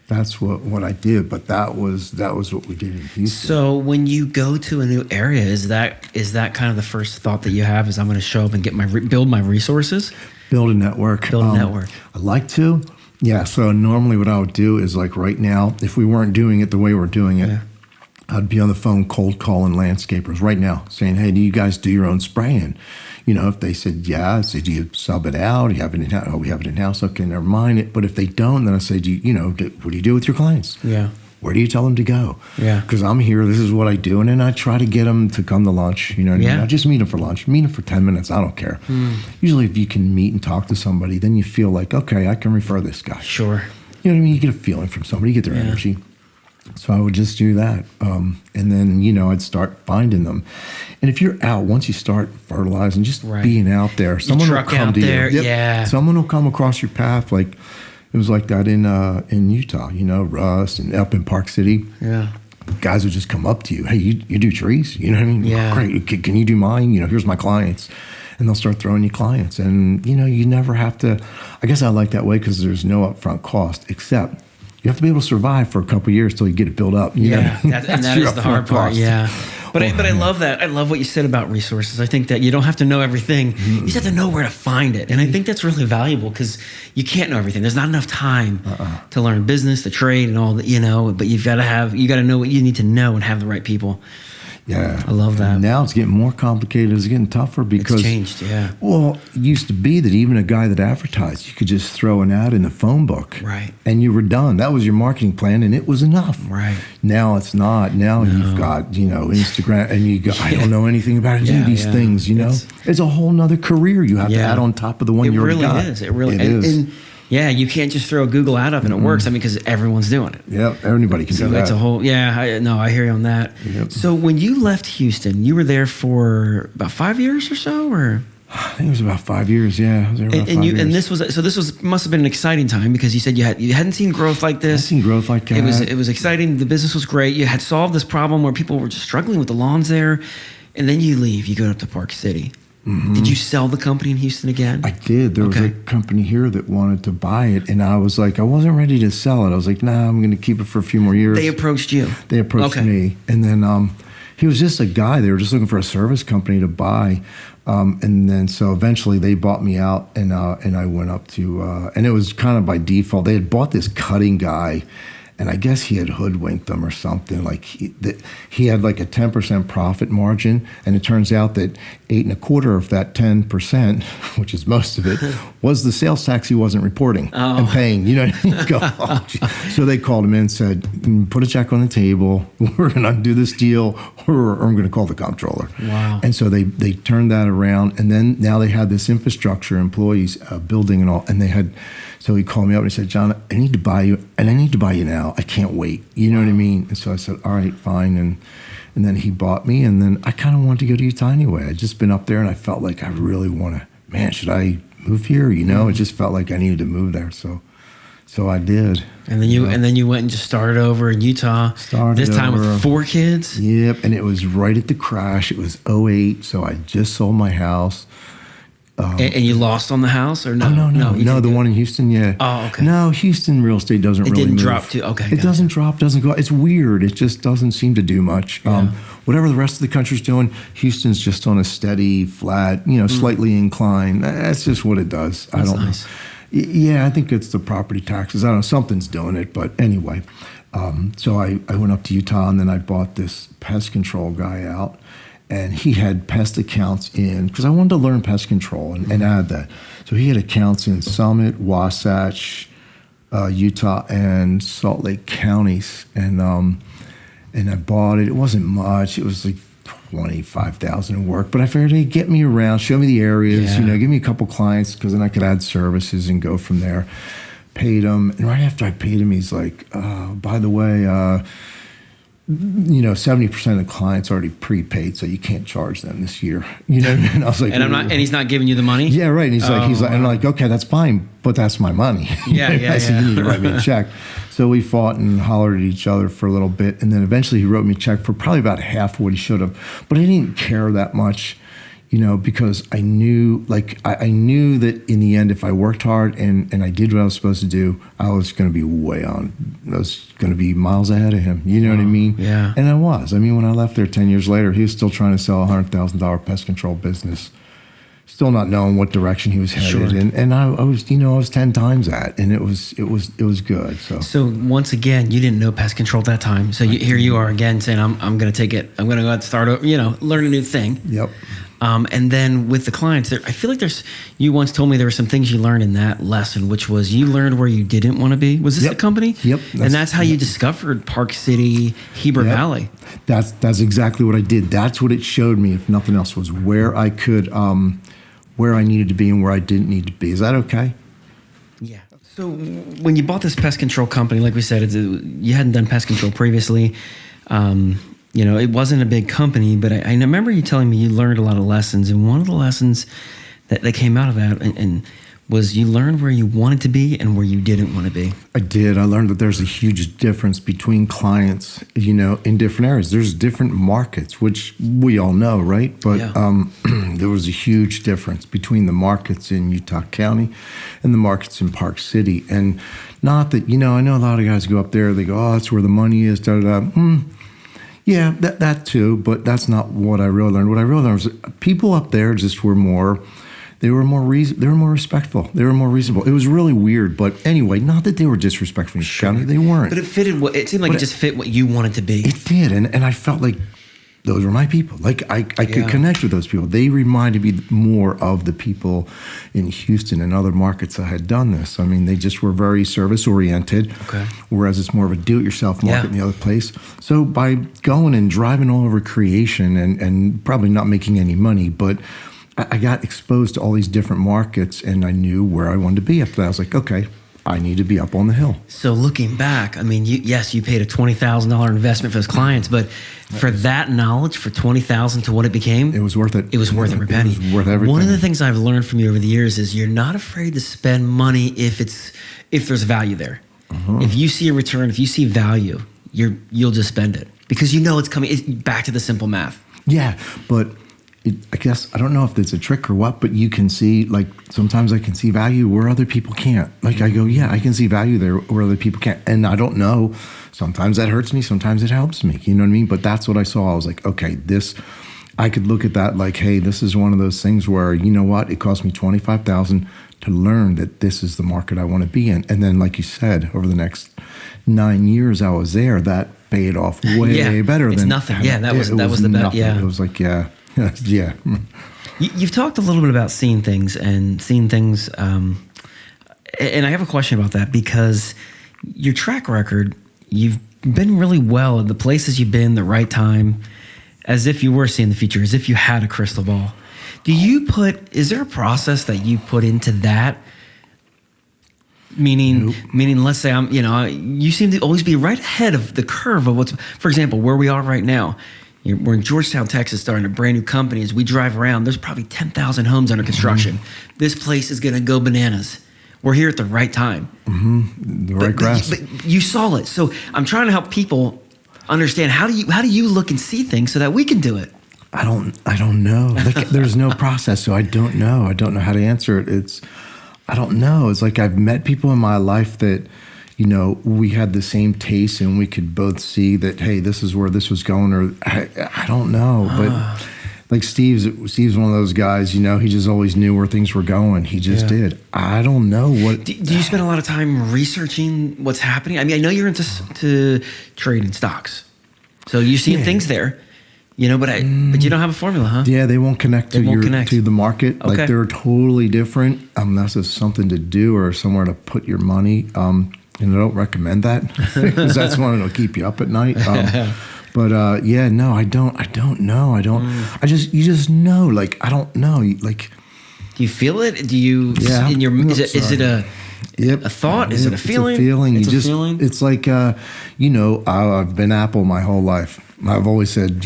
That's what I did. But that was what we did in Houston. So when you go to a new area, is that kind of the first thought that you have? Is I'm going to show up and get build my resources? Build a network. I like to. Yeah, so normally what I would do is, like right now, if we weren't doing it the way we're doing it, I'd be on the phone cold calling landscapers right now saying, hey, do you guys do your own spraying? If they said, yeah, I said, do you sub it out? Do you have it in-house? Oh, we have it in-house. Okay, never mind it. But if they don't, then I say, what do you do with your clients? Yeah. Where do you tell them to go? Yeah. Because I'm here. This is what I do. And then I try to get them to come to lunch. You know what I mean? I just meet them for lunch. Meet them for 10 minutes. I don't care. Usually if you can meet and talk to somebody, then you feel like, okay, I can refer this guy. Sure. You know what I mean? You get a feeling from somebody, you get their energy. So I would just do that. And then, I'd start finding them. And if you're out, once you start fertilizing, just being out there, someone will come to you. Yep. Someone will come across your path. Like it was like that in Utah, Russ, and up in Park City. Yeah. Guys would just come up to you. Hey, you do trees? You know what I mean? Yeah. Great. Can you do mine? Here's my clients. And they'll start throwing you clients. And, you never have to. I guess I like that way because there's no upfront cost, except you have to be able to survive for a couple of years till you get it built up. And that is the hard part. Yeah. But I love that. I love what you said about resources. I think that you don't have to know everything. You just have to know where to find it. And I think that's really valuable because you can't know everything. There's not enough time to learn business, to trade and all that, but you got to know what you need to know and have the right people. Yeah. I love that. And now it's getting more complicated. It's getting tougher because... It's changed, yeah. Well, it used to be that even a guy that advertised, you could just throw an ad in the phone book. Right. And you were done. That was your marketing plan and it was enough. Right. Now it's not. Now you've got, Instagram and you go, I don't know anything about it. Do these things, It's a whole nother career you have to add on top of the one you already got. It really is. And you can't just throw a Google ad up and it works. Because everyone's doing it. Yep, everybody can do that. So it's a whole, I hear you on that. Yep. So when you left Houston, you were there for about 5 years or so, or? I think it was about 5 years. Yeah, I was there about 5 years. And this must have been an exciting time because you said you hadn't seen growth like this. I hadn't seen growth like that. It was exciting. The business was great. You had solved this problem where people were just struggling with the lawns there, and then you leave. You go up to Park City. Mm-hmm. Did you sell the company in Houston again? I did. There was a company here that wanted to buy it, and I was like, I wasn't ready to sell it. I was like, nah, I'm going to keep it for a few more years. They approached you? They approached me. And then he was just a guy. They were just looking for a service company to buy. And then so eventually they bought me out, and I went up to, and it was kind of by default. They had bought this cutting guy, and I guess he had hoodwinked them or something. Like he had like a 10% profit margin, and it turns out that 8.25 of that 10%, which is most of it, was the sales tax he wasn't reporting and paying. So they called him in and said, "Put a check on the table. We're going to undo this deal, or I'm going to call the comptroller." Wow! And so they turned that around, and then now they had this infrastructure, employees, building and all, and they had. So he called me up and he said, "John, I need to buy you, and I need to buy you now. I can't wait." You know what I mean? And so I said, "All right, fine." And then he bought me, and then I kind of wanted to go to Utah anyway. I'd just been up there, and I felt like I really want to. Man, should I move here? It just felt like I needed to move there. So I did. And then you went and just started over in Utah. This time with 4 kids. Yep, and it was right at the crash. It was '08, so I just sold my house. And you lost on the house, or no? No, the one in Houston, yeah. Oh, okay. No, Houston real estate doesn't really move. It didn't drop too, okay. It doesn't drop, doesn't go. It's weird. It just doesn't seem to do much. Yeah. Whatever the rest of the country's doing, Houston's just on a steady, flat, slightly inclined. That's just what it does. That's nice. Yeah, I think it's the property taxes. I don't know, something's doing it, but anyway. So I went up to Utah, and then I bought this pest control guy out. And he had pest accounts in, because I wanted to learn pest control and add that. So he had accounts in Summit, Wasatch, Utah, and Salt Lake counties. And I bought it. It wasn't much. It was like $25,000 in work. But I figured, hey, get me around, show me the areas, give me a couple clients, because then I could add services and go from there. Paid him. And right after I paid him, he's like, by the way, 70% of the clients already prepaid, so you can't charge them this year. And I was like, and he's not giving you the money. Yeah, right. And he's like, and I'm like, okay, that's fine, but that's my money. I said, you need to write me a check. So we fought and hollered at each other for a little bit, and then eventually he wrote me a check for probably about half what he should have. But I didn't care that much, because I knew, I knew that in the end, if I worked hard and I did what I was supposed to do, I was going to be I was going to be miles ahead of him. You know what I mean? Yeah. And I was. I mean, when I left there 10 years later, he was still trying to sell a $100,000 pest control business, still not knowing what direction he was headed. Sure. And I was 10 times that, and it was good. So once again, you didn't know pest control at that time. So here you are again saying, I'm going to take it. I'm going to go out and start, learn a new thing. Yep. And then with the clients, I feel like you once told me there were some things you learned in that lesson, which was you learned where you didn't want to be. Was this the company? Yep. And that's how you discovered Park City, Heber Valley. That's exactly what I did. That's what it showed me, if nothing else, was where I could, where I needed to be and where I didn't need to be. Is that okay? Yeah. So when you bought this pest control company, like we said, you hadn't done pest control previously. It wasn't a big company, but I remember you telling me you learned a lot of lessons. And one of the lessons that came out of that and was you learned where you wanted to be and where you didn't want to be. I did. I learned that there's a huge difference between clients, in different areas. There's different markets, which we all know, right? But there was a huge difference between the markets in Utah County and the markets in Park City. And not that, I know a lot of guys go up there, they go, oh, that's where the money is, da-da-da. Yeah, that too, but that's not what I really learned. What I really learned was people up there just were more... They were more respectful. They were more reasonable. It was really weird, but anyway, not that they were disrespectful. Sure. They weren't. But it fitted. It seemed like it just fit what you wanted to be. It did, and I felt like those were my people. Like I could connect with those people. They reminded me more of the people in Houston and other markets that had done this. I mean, they just were very service oriented. Okay. Whereas it's more of a do-it-yourself market in the other place. So by going and driving all over creation and probably not making any money, but I got exposed to all these different markets, and I knew where I wanted to be. After that, I was like, okay, I need to be up on the hill. So looking back, I mean, you paid a $20,000 investment for those clients, but for that knowledge, for $20,000 to what it became, it was worth it. It was worth every penny. It was worth everything. One of the things I've learned from you over the years is you're not afraid to spend money if there's value there. Uh-huh. If you see a return, if you see value, you'll just spend it because you know it's coming. It's back to the simple math. Yeah, but. I guess, I don't know if it's a trick or what, but you can see, like, sometimes I can see value where other people can't. Like, I go, yeah, I can see value there where other people can't. And I don't know. Sometimes that hurts me. Sometimes it helps me. You know what I mean? But that's what I saw. I was like, okay, I could look at that like, hey, this is one of those things where, you know what? It cost me $25,000 to learn that this is the market I want to be in. And then, like you said, over the next 9 years I was there, that paid off way better it's than nothing. Yeah, that was the best. Yeah. It was like, yeah. Yeah. You've talked a little bit about seeing things, and I have a question about that because your track record, you've been really well at the places you've been, the right time, as if you were seeing the future, as if you had a crystal ball. Is there a process that you put into that? Meaning, let's say you seem to always be right ahead of the curve of for example, where we are right now. We're in Georgetown, Texas, starting a brand new company. As we drive around, there's probably 10,000 homes under construction. Mm-hmm. This place is going to go bananas. We're here at the right time. Mm-hmm. The right grass. But you saw it. So I'm trying to help people understand how do you look and see things so that we can do it. I don't know. Like, there's no process, so I don't know. I don't know how to answer it. I don't know. It's like I've met people in my life that, we had the same taste and we could both see that, hey, this is where this was going, or I don't know. But like Steve's one of those guys, he just always knew where things were going. He just did. I don't know what. Do you spend a lot of time researching what's happening? I mean, I know you're into trading stocks, so you're seeing things there. But you don't have a formula, huh? Yeah, they won't connect to the market. Okay. Like they're totally different. That's just something to do or somewhere to put your money. And I don't recommend that because that's one that'll keep you up at night. But no, I don't know. You just know. Like, I don't know. Like, do you feel it? Do you? Yeah. Is it a thought? Is it a feeling? It's a feeling. It's a feeling. It's like, I've been Apple my whole life. I've always said,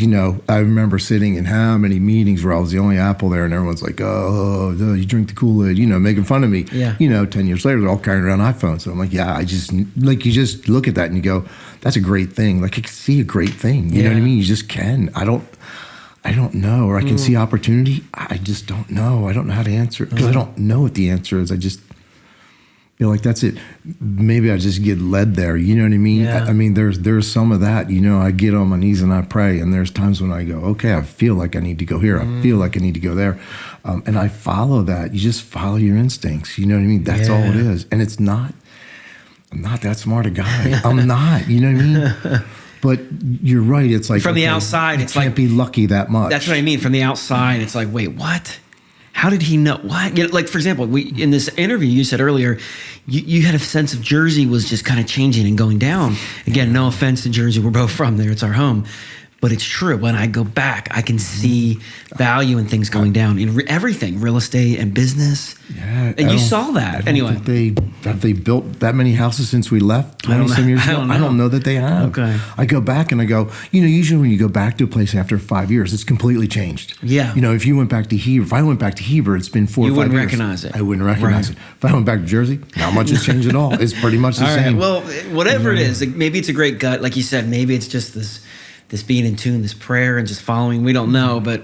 I remember sitting in how many meetings where I was the only Apple there, and everyone's like, oh, you drink the Kool-Aid, making fun of me. Yeah. 10 years later, they're all carrying around iPhones. So I'm like, yeah, you just look at that and you go, that's a great thing. Like, I can see a great thing. You know what I mean? You just can. I don't know. Or I can see opportunity. I just don't know. I don't know how to answer it because I don't know what the answer is. I just feel like that's it. Maybe I just get led there. You know what I mean? Yeah. I mean, there's some of that. I get on my knees and I pray, and there's times when I go, okay, I feel like I need to go here. I feel like I need to go there, and I follow that. You just follow your instincts. You know what I mean? That's all it is. And I'm not that smart a guy. I'm not. You know what I mean? But you're right. It's like from the outside, it's can't be lucky that much. That's what I mean. From the outside, it's like, wait, what? How did he know? What? Like, for example, in this interview you said earlier, you had a sense of Jersey was just kind of changing and going down. Again, no offense to Jersey. We're both from there. It's our home. but it's true. When I go back, I can see value in things going down in everything, real estate and business. Yeah, and you saw that anyway. Have they built that many houses since we left 20-some years ago? I don't know that they have. Okay. I go back and I go, usually when you go back to a place after 5 years, it's completely changed. Yeah. If you went back to Heber, if I went back to Heber, it's been 4 or 5 years. You wouldn't recognize it. I wouldn't recognize it. If I went back to Jersey, not much has changed at all. It's pretty much the same. Well, whatever it is, maybe it's a great gut, like you said. Maybe it's just this being in tune, this prayer, and just following. We don't know, but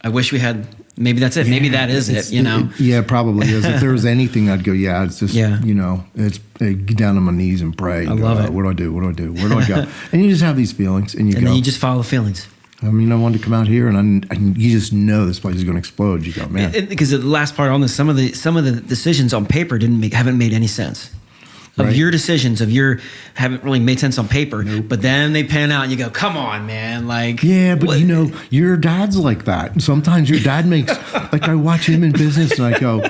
I wish we had. Maybe that's it. Maybe that is it. Yeah, probably is. If there was anything, I'd go. Yeah, it's just. It's get down on my knees and pray. I love it. What do I do? What do I do? Where do I go? And you just have these feelings, and then you just follow the feelings. I wanted to come out here, and you just know this place is going to explode. You go, man. Because the last part on this, some of the decisions on paper haven't made any sense. Your decisions haven't really made sense on paper, but then they pan out and you go, come on, man. Yeah, but your dad's like that. Sometimes your dad makes, I watch him in business and I go,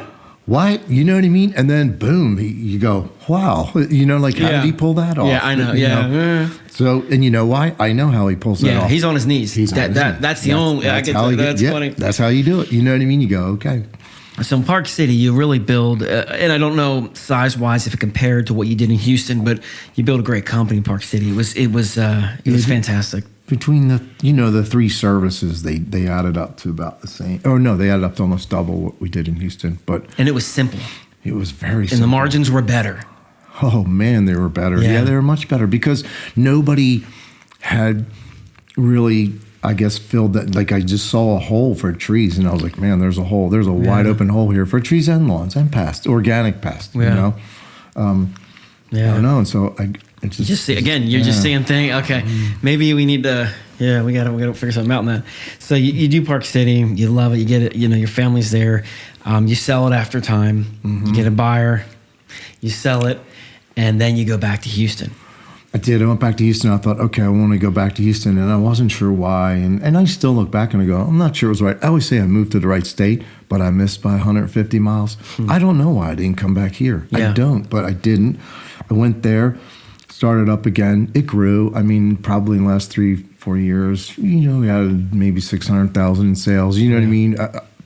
what? You know what I mean? And then boom, you go, wow. How did he pull that off? Yeah, I know. So, and you know why? I know how he pulls that off. Yeah, he's on his knees. That's the only, I can tell you, that's funny. That's how you do it. You know what I mean? You go, okay. So in Park City, you really build, and I don't know size-wise if it compared to what you did in Houston, but you built a great company in Park City. It was fantastic. Between the three services, they added up to about the same. Oh no, they added up to almost double what we did in Houston. And it was simple. It was very simple. And the margins were better. Oh man, they were better. Yeah, they were much better because nobody had really, I guess, filled that. I just saw a hole for trees, and I was like, man, there's a hole. There's a wide open hole here for trees and lawns and pest, organic pest. Yeah. I don't know. And so you're just seeing things. Okay, maybe we need to. Yeah, we got to figure something out on that. So you do Park City. You love it. You get it. Your family's there. You sell it after time. Mm-hmm. You get a buyer. You sell it, and then you go back to Houston. I did. I went back to Houston. I thought, okay, I want to go back to Houston, and I wasn't sure why. And I still look back and I go, I'm not sure it was right. I always say I moved to the right state, but I missed by 150 miles. I don't know why I didn't come back here. Yeah. I don't, but I didn't. I went there, started up again. It grew. Probably in the last 3-4 years, we had maybe 600,000 in sales. You know what I mean?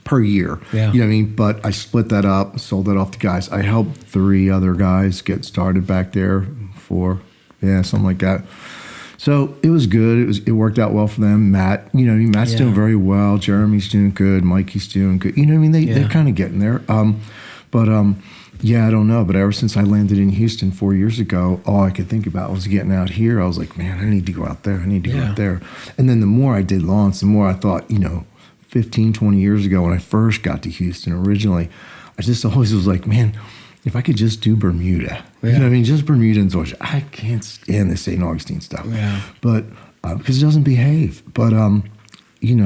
Per year. Yeah. You know what I mean? But I split that up, sold that off to guys. I helped 3 other guys get started back there. 4. Yeah, something like that. So it was good. It worked out well for them. Matt, Matt's doing very well. Jeremy's doing good. Mikey's doing good. They're kind of getting there. I don't know. But ever since I landed in Houston 4 years ago, all I could think about was getting out here. I was like, man, I need to go out there. I need to go out there. And then the more I did lawns, the more I thought, 15, 20 years ago when I first got to Houston originally, I just always was like, man, if I could just do Bermuda, just Bermuda and Georgia. I can't stand this St. Augustine stuff. Yeah. But because it doesn't behave. But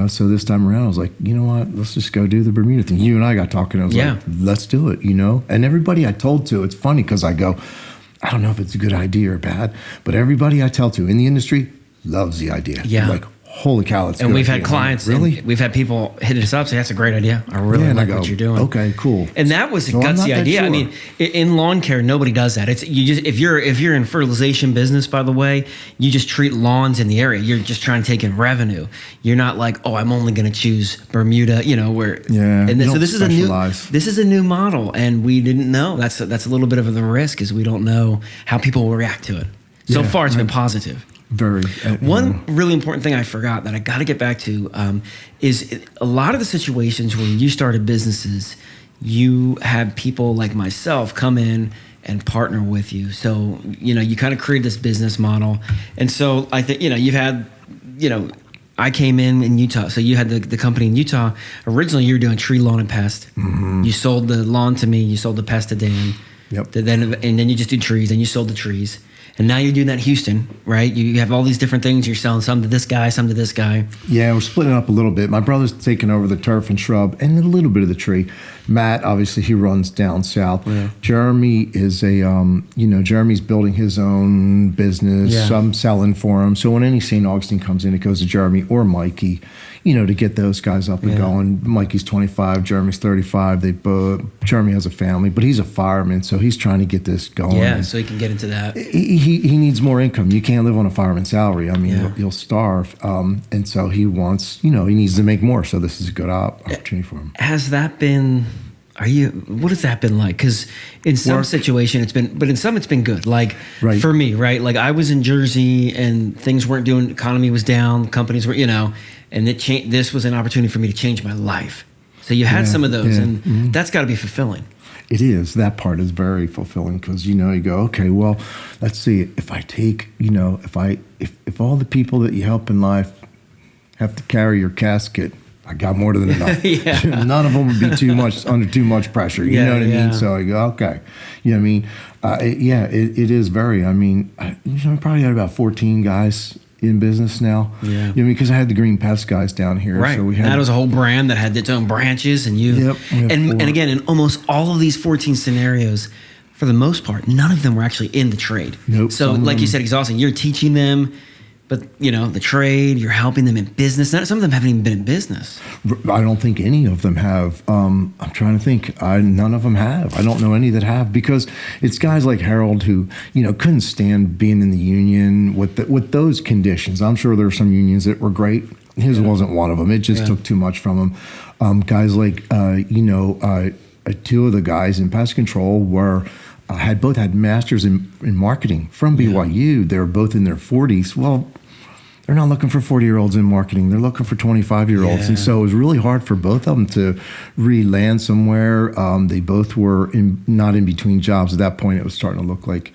so this time around, I was like, you know what? Let's just go do the Bermuda thing. You and I got talking. I was like, let's do it. And everybody I told to, it's funny because I go, I don't know if it's a good idea or bad, but everybody I tell to in the industry loves the idea. Yeah. Like, holy cow, that's good. And we've had clients, really? We've had people hit us up, say, that's a great idea. I really like what you're doing. Okay, cool. And that was a gutsy idea. Sure. In lawn care, nobody does that. It's if you're in fertilization business, by the way, you just treat lawns in the area. You're just trying to take in revenue. You're not like, oh, I'm only going to choose Bermuda, where. Yeah. And so this is a new model, and we didn't know. That's a little bit of the risk, is we don't know how people will react to it. So far, it's been positive. Very. One really important thing I forgot that I got to get back to is a lot of the situations when you started businesses, you had people like myself come in and partner with you. So, you kind of created this business model. And so I think, you've had, I came in Utah. So you had the company in Utah. Originally, you were doing tree, lawn, and pest. Mm-hmm. You sold the lawn to me. You sold the pest to Dan. Yep. And then you just do trees, and you sold the trees. And now you're doing that in Houston, right? You have all these different things. You're selling some to this guy, some to this guy. Yeah, we're splitting up a little bit. My brother's taking over the turf and shrub and a little bit of the tree. Matt, obviously, he runs down south. Yeah. Jeremy is Jeremy's building his own business. Yeah. I'm selling for him. So when any St. Augustine comes in, it goes to Jeremy or Mikey, to get those guys up and going. Mikey's 25, Jeremy's 35. Jeremy has a family, but he's a fireman, so he's trying to get this going. Yeah, so he can get into that. he needs more income. You can't live on a fireman's salary. I mean, Yeah. you'll starve. And so he wants, he needs to make more. So this is a good opportunity for him. Has that been? What has that been like? Because in some situation it's been, but in some it's been good. Like Right. for me, right? Like I was in Jersey and things weren't doing. Economy was down. Companies were, and this was an opportunity for me to change my life. So you had some of those, and that's got to be fulfilling. It is. That part is very fulfilling because, you go, okay, well, let's see. If I take, if all the people that you help in life have to carry your casket, I got more than enough. Yeah. None of them would be under too much pressure. You know what I mean? So I go, okay. You know what I mean? It is very, I probably had about 14 guys in business now. Yeah. Because I had the green pest guys down here. Right. So we had, that was a whole brand that had its own branches, and you. Yep, we have and four. again, in almost all of these 14 scenarios, for the most part, none of them were actually in the trade. Nope. So, like you said, exhausting. You're teaching them, but the trade. You're helping them in business. Some of them haven't even been in business. I don't think any of them have. I'm trying to think. None of them have. I don't know any that have, because it's guys like Harold who, couldn't stand being in the union with those conditions. I'm sure there are some unions that were great. His wasn't one of them. It just took too much from him. Guys like, two of the guys in pest control were both had masters in marketing from BYU. They were both in their 40s. Well, they're not looking for 40-year-olds in marketing. They're looking for 25-year-olds. Yeah. And so it was really hard for both of them to re-land somewhere. They both were not in between jobs. At that point, it was starting to look like,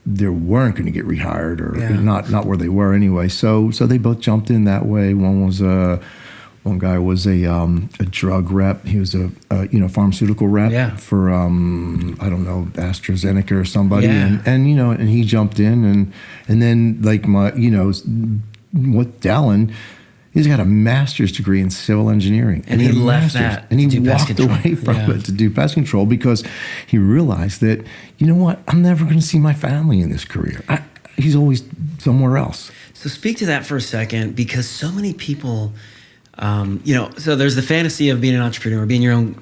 they weren't going to get rehired, or not where they were anyway. So they both jumped in that way. One guy was a drug rep. He was a pharmaceutical rep for I don't know, AstraZeneca or somebody, and he jumped in, and then like with Dallin, he's got a master's degree in civil engineering, and he left that, and he walked away from it to do pest control because he realized that, I'm never going to see my family in this career. He's always somewhere else. So speak to that for a second, because so many people. So there's the fantasy of being an entrepreneur, being your own,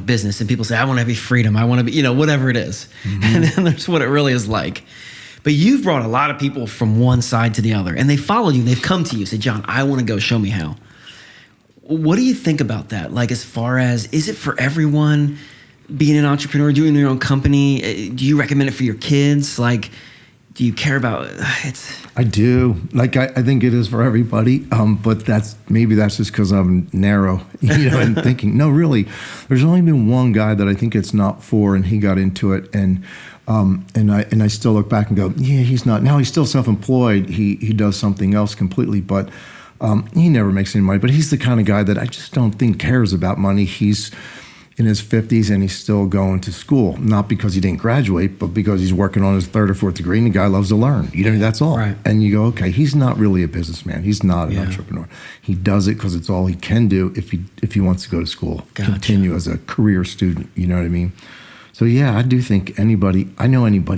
business, and people say, I want to be freedom. I want to be, whatever it is. And then there's what it really is like. But you've brought a lot of people from one side to the other, and they followed you. They've come to you, say, John, I want to go, show me how. What do you think about that? Like, as far as, is it for everyone being an entrepreneur, doing your own company? Do you recommend it for your kids? Like, do you care about it? I do. Like, I think it is for everybody. But that's just because I'm narrow, and thinking. No, really, there's only been one guy that I think it's not for, and he got into it, and I still look back and go, yeah, he's not. Now he's still self-employed. He does something else completely, but he never makes any money. But he's the kind of guy that I just don't think cares about money. He's in his 50s and he's still going to school, not because he didn't graduate, but because he's working on his third or fourth degree, and the guy loves to learn. That's all. Right. And you go, okay, he's not really a businessman. He's not an entrepreneur. He does it because it's all he can do if he wants to go to school, continue as a career student. You know what I mean? So yeah, I do think anybody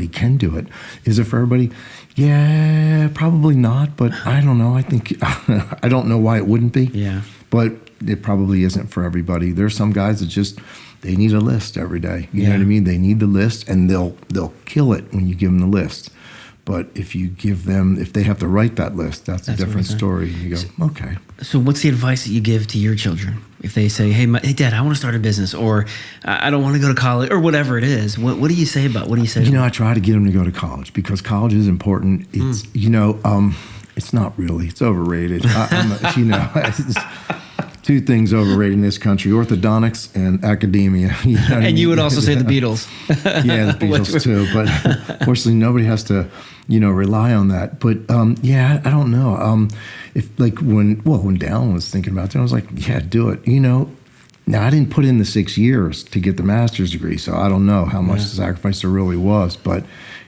can do it. Is it for everybody? Yeah, probably not, but I don't know. I think, I don't know why it wouldn't be. Yeah. But it probably isn't for everybody. There's some guys that they need a list every day. You know what I mean? They need the list, and they'll kill it when you give them the list. But if they have to write that list, that's a different story. And you go, okay. So what's the advice that you give to your children? If they say, hey, Dad, I want to start a business, or I don't want to go to college, or whatever it is, what do you say about, what do you say? I try to get them to go to college because college is important. It's, it's not really, it's overrated. Two things overrated in this country: orthodontics and academia. You would also say the Beatles. Yeah, the Beatles too. But fortunately, nobody has to, rely on that. But I don't know. If when Dallin was thinking about it, I was like, yeah, do it. Now I didn't put in the 6 years to get the master's degree, so I don't know how much sacrifice there really was. But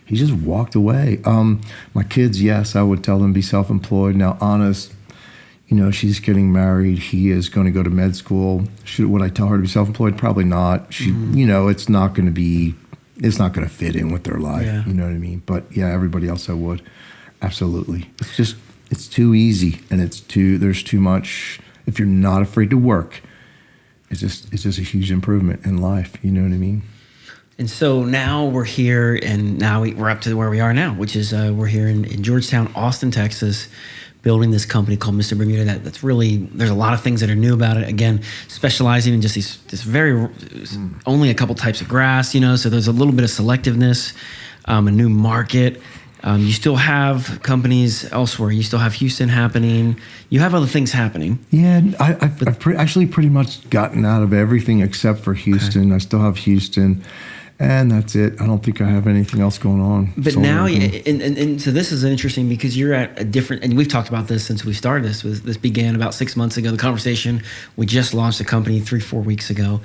he just walked away. My kids, yes, I would tell them be self-employed. Now, Anna's, she's getting married. He is going to go to med school. Would I tell her to be self-employed? Probably not. She, it's not going to fit in with their life. Yeah. You know what I mean? But yeah, everybody else I would. Absolutely. It's too easy, and there's too much. If you're not afraid to work, it's just a huge improvement in life. You know what I mean? And so now we're here, and now we're up to where we are now, which is we're here in Georgetown, Austin, Texas, building this company called Mister Bermuda. That's really, there's a lot of things that are new about it. Again, specializing in just this very, only a couple types of grass, so there's a little bit of selectiveness, a new market. You still have companies elsewhere. You still have Houston happening. You have other things happening. Yeah, I've actually pretty much gotten out of everything except for Houston. Okay. I still have Houston, and that's it. I don't think I have anything else going on. But now, and so this is interesting because you're at a different, and we've talked about this since we started this. This began about 6 months ago. The conversation, we just launched a company 3-4 weeks ago,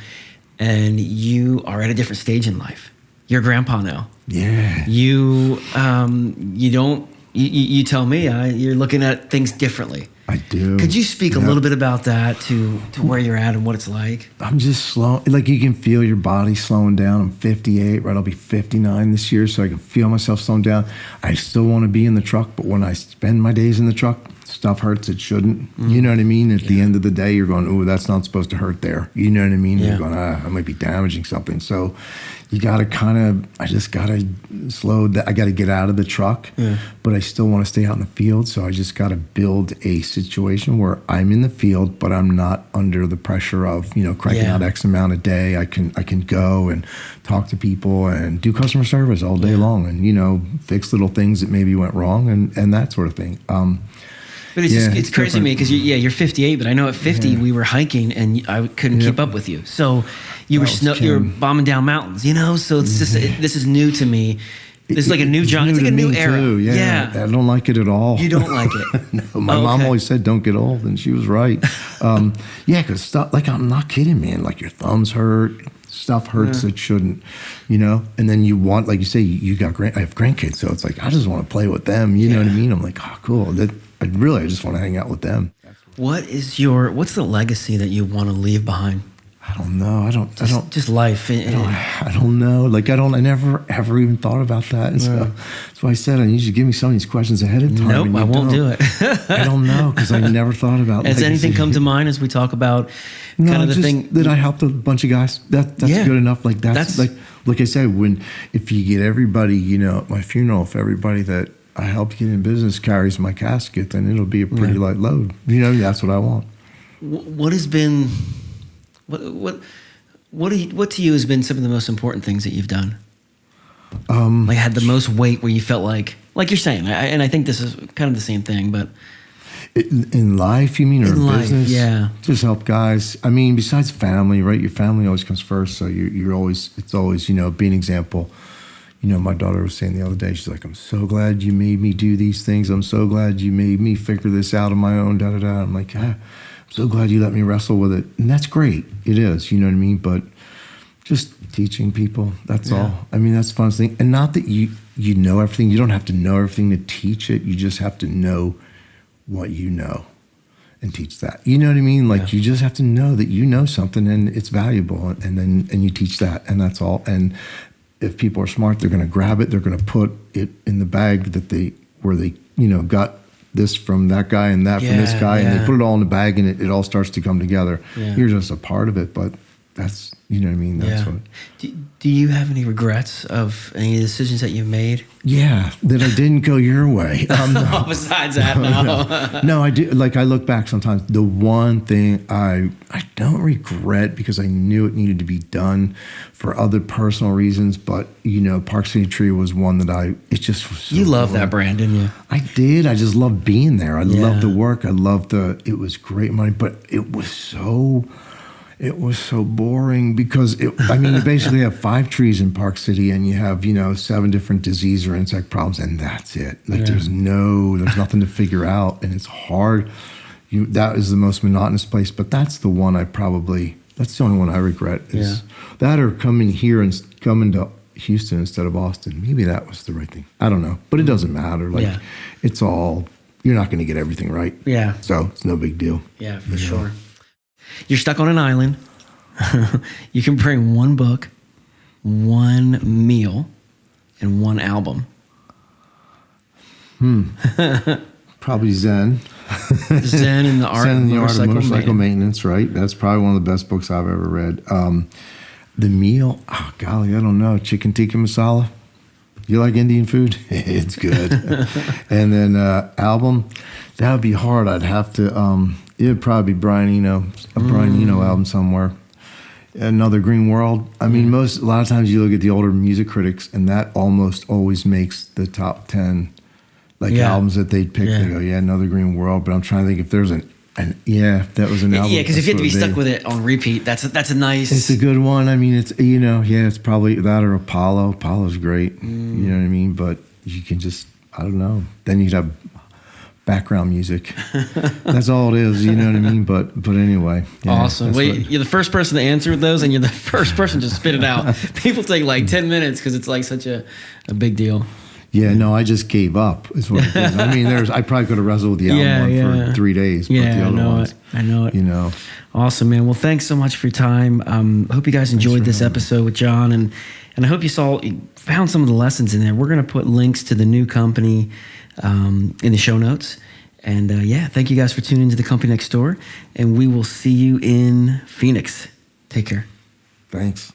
and you are at a different stage in life. You're a grandpa now. Yeah. You tell me you're looking at things differently. I do. Could you speak a little bit about that to where you're at and what it's like? I'm just slow. Like you can feel your body slowing down. I'm 58, right? I'll be 59 this year, so I can feel myself slowing down. I still want to be in the truck, but when I spend my days in the truck, stuff hurts it shouldn't. You know what I mean? At the end of the day, you're going, "Ooh, that's not supposed to hurt there." You know what I mean? You're going, "I might be damaging something." So you got to I just got to slow that. I got to get out of the truck, but I still want to stay out in the field. So I just got to build a situation where I'm in the field, but I'm not under the pressure of, cranking out X amount a day. I can go and talk to people and do customer service all day long and, fix little things that maybe went wrong and that sort of thing. But it's crazy to me because you're 58, but I know at 50 we were hiking and I couldn't keep up with you. So you were bombing down mountains, So it's just this is new to me. This is like a new genre. It's like a new era. Too. Yeah, I don't like it at all. You don't like it? No, my mom always said, "Don't get old," and she was right. Because stuff like I'm not kidding, man. Like your thumbs hurt. Stuff hurts that shouldn't, and then you want, like you say, I have grandkids, so it's like I just want to play with them. You know what I mean? I'm like, oh, cool. I just want to hang out with them. What's the legacy that you want to leave behind? I don't know. Just life. I don't know. Like I never ever even thought about that. And so that's why I said I need you to give me some of these questions ahead of time. Nope, I won't do it. I don't know because I never thought about. Has anything come to mind as we talk about kind of the thing that I helped a bunch of guys? That's good enough. Like that's like I said, if you get everybody, at my funeral, if everybody that I helped get in business carries my casket, then it'll be a pretty light load. That's what I want. What has been, what to you has been some of the most important things that you've done? Like had the most weight where you felt like you're saying, and I think this is kind of the same thing, but in life, you mean, or in business? Yeah, just help guys. I mean, besides family, right? Your family always comes first, so it's always be an example. My daughter was saying the other day, she's like, "I'm so glad you made me do these things. I'm so glad you made me figure this out on my own, da-da-da." I'm like, I'm so glad you let me wrestle with it. And that's great. It is, you know what I mean? But just teaching people, that's all. I mean, that's the funnest thing. And not that you know everything. You don't have to know everything to teach it. You just have to know what you know and teach that. You know what I mean? Like you just have to know that you know something and it's valuable. And you teach that, and that's all. And if people are smart, they're going to grab it. They're going to put it in the bag where they got this from that guy and that from this guy, and they put it all in the bag, and it all starts to come together. Yeah. You're just a part of it, but that's what I mean. That's what. Do you have any regrets of any decisions that you've made? Yeah, that I didn't go your way. No. Besides that, no. No, I do. Like I look back sometimes. The one thing I don't regret because I knew it needed to be done for other personal reasons, but Park City Tree was one that it just was so you love that brand, didn't you? I did. I just loved being there. I loved the work. I loved it was great money, but it was so boring because you basically have 5 trees in Park City and you have 7 different disease or insect problems, and that's it. Like there's nothing to figure out, and it's hard. That is the most monotonous place, but that's the one that's the only one I regret is that, or coming to Houston instead of Austin. Maybe that was the right thing. I don't know, but it doesn't matter. Like it's all, you're not going to get everything right. Yeah. So it's no big deal. Yeah, for sure. You're stuck on an island. You can bring one book, one meal, and one album. Probably Zen. Zen and the Art of Motorcycle Maintenance, right? That's probably one of the best books I've ever read. The meal, oh golly, I don't know. Chicken tikka masala. You like Indian food? It's good. And then album, that would be hard. I'd have to. It would probably be Brian Eno, a Brian Eno album somewhere. Another Green World. I mean, a lot of times you look at the older music critics, and that almost always makes the top 10 albums that they'd pick. They go, Another Green World. But I'm trying to think if there's that was an album. Yeah, because if you have to be stuck with it on repeat, that's a nice. It's a good one. I mean, it's probably that or Apollo. Apollo's great. You know what I mean? But you can just, I don't know. Then you'd have background music. That's all it is. You know what I mean? But anyway. Yeah, awesome. Well, you're the first person to answer those, and you're the first person to spit it out. People take like 10 minutes because it's like such a big deal. Yeah, no, I just gave up. Is what it is. I mean, I probably could have wrestled with the album one for 3 days. But the other ones, I know it. You know. Awesome, man. Well, thanks so much for your time. I hope you guys enjoyed this episode with John, and I hope you found some of the lessons in there. We're going to put links to the new company in the show notes. And thank you guys for tuning into The Company Next Door, and we will see you in Phoenix. Take care. Thanks.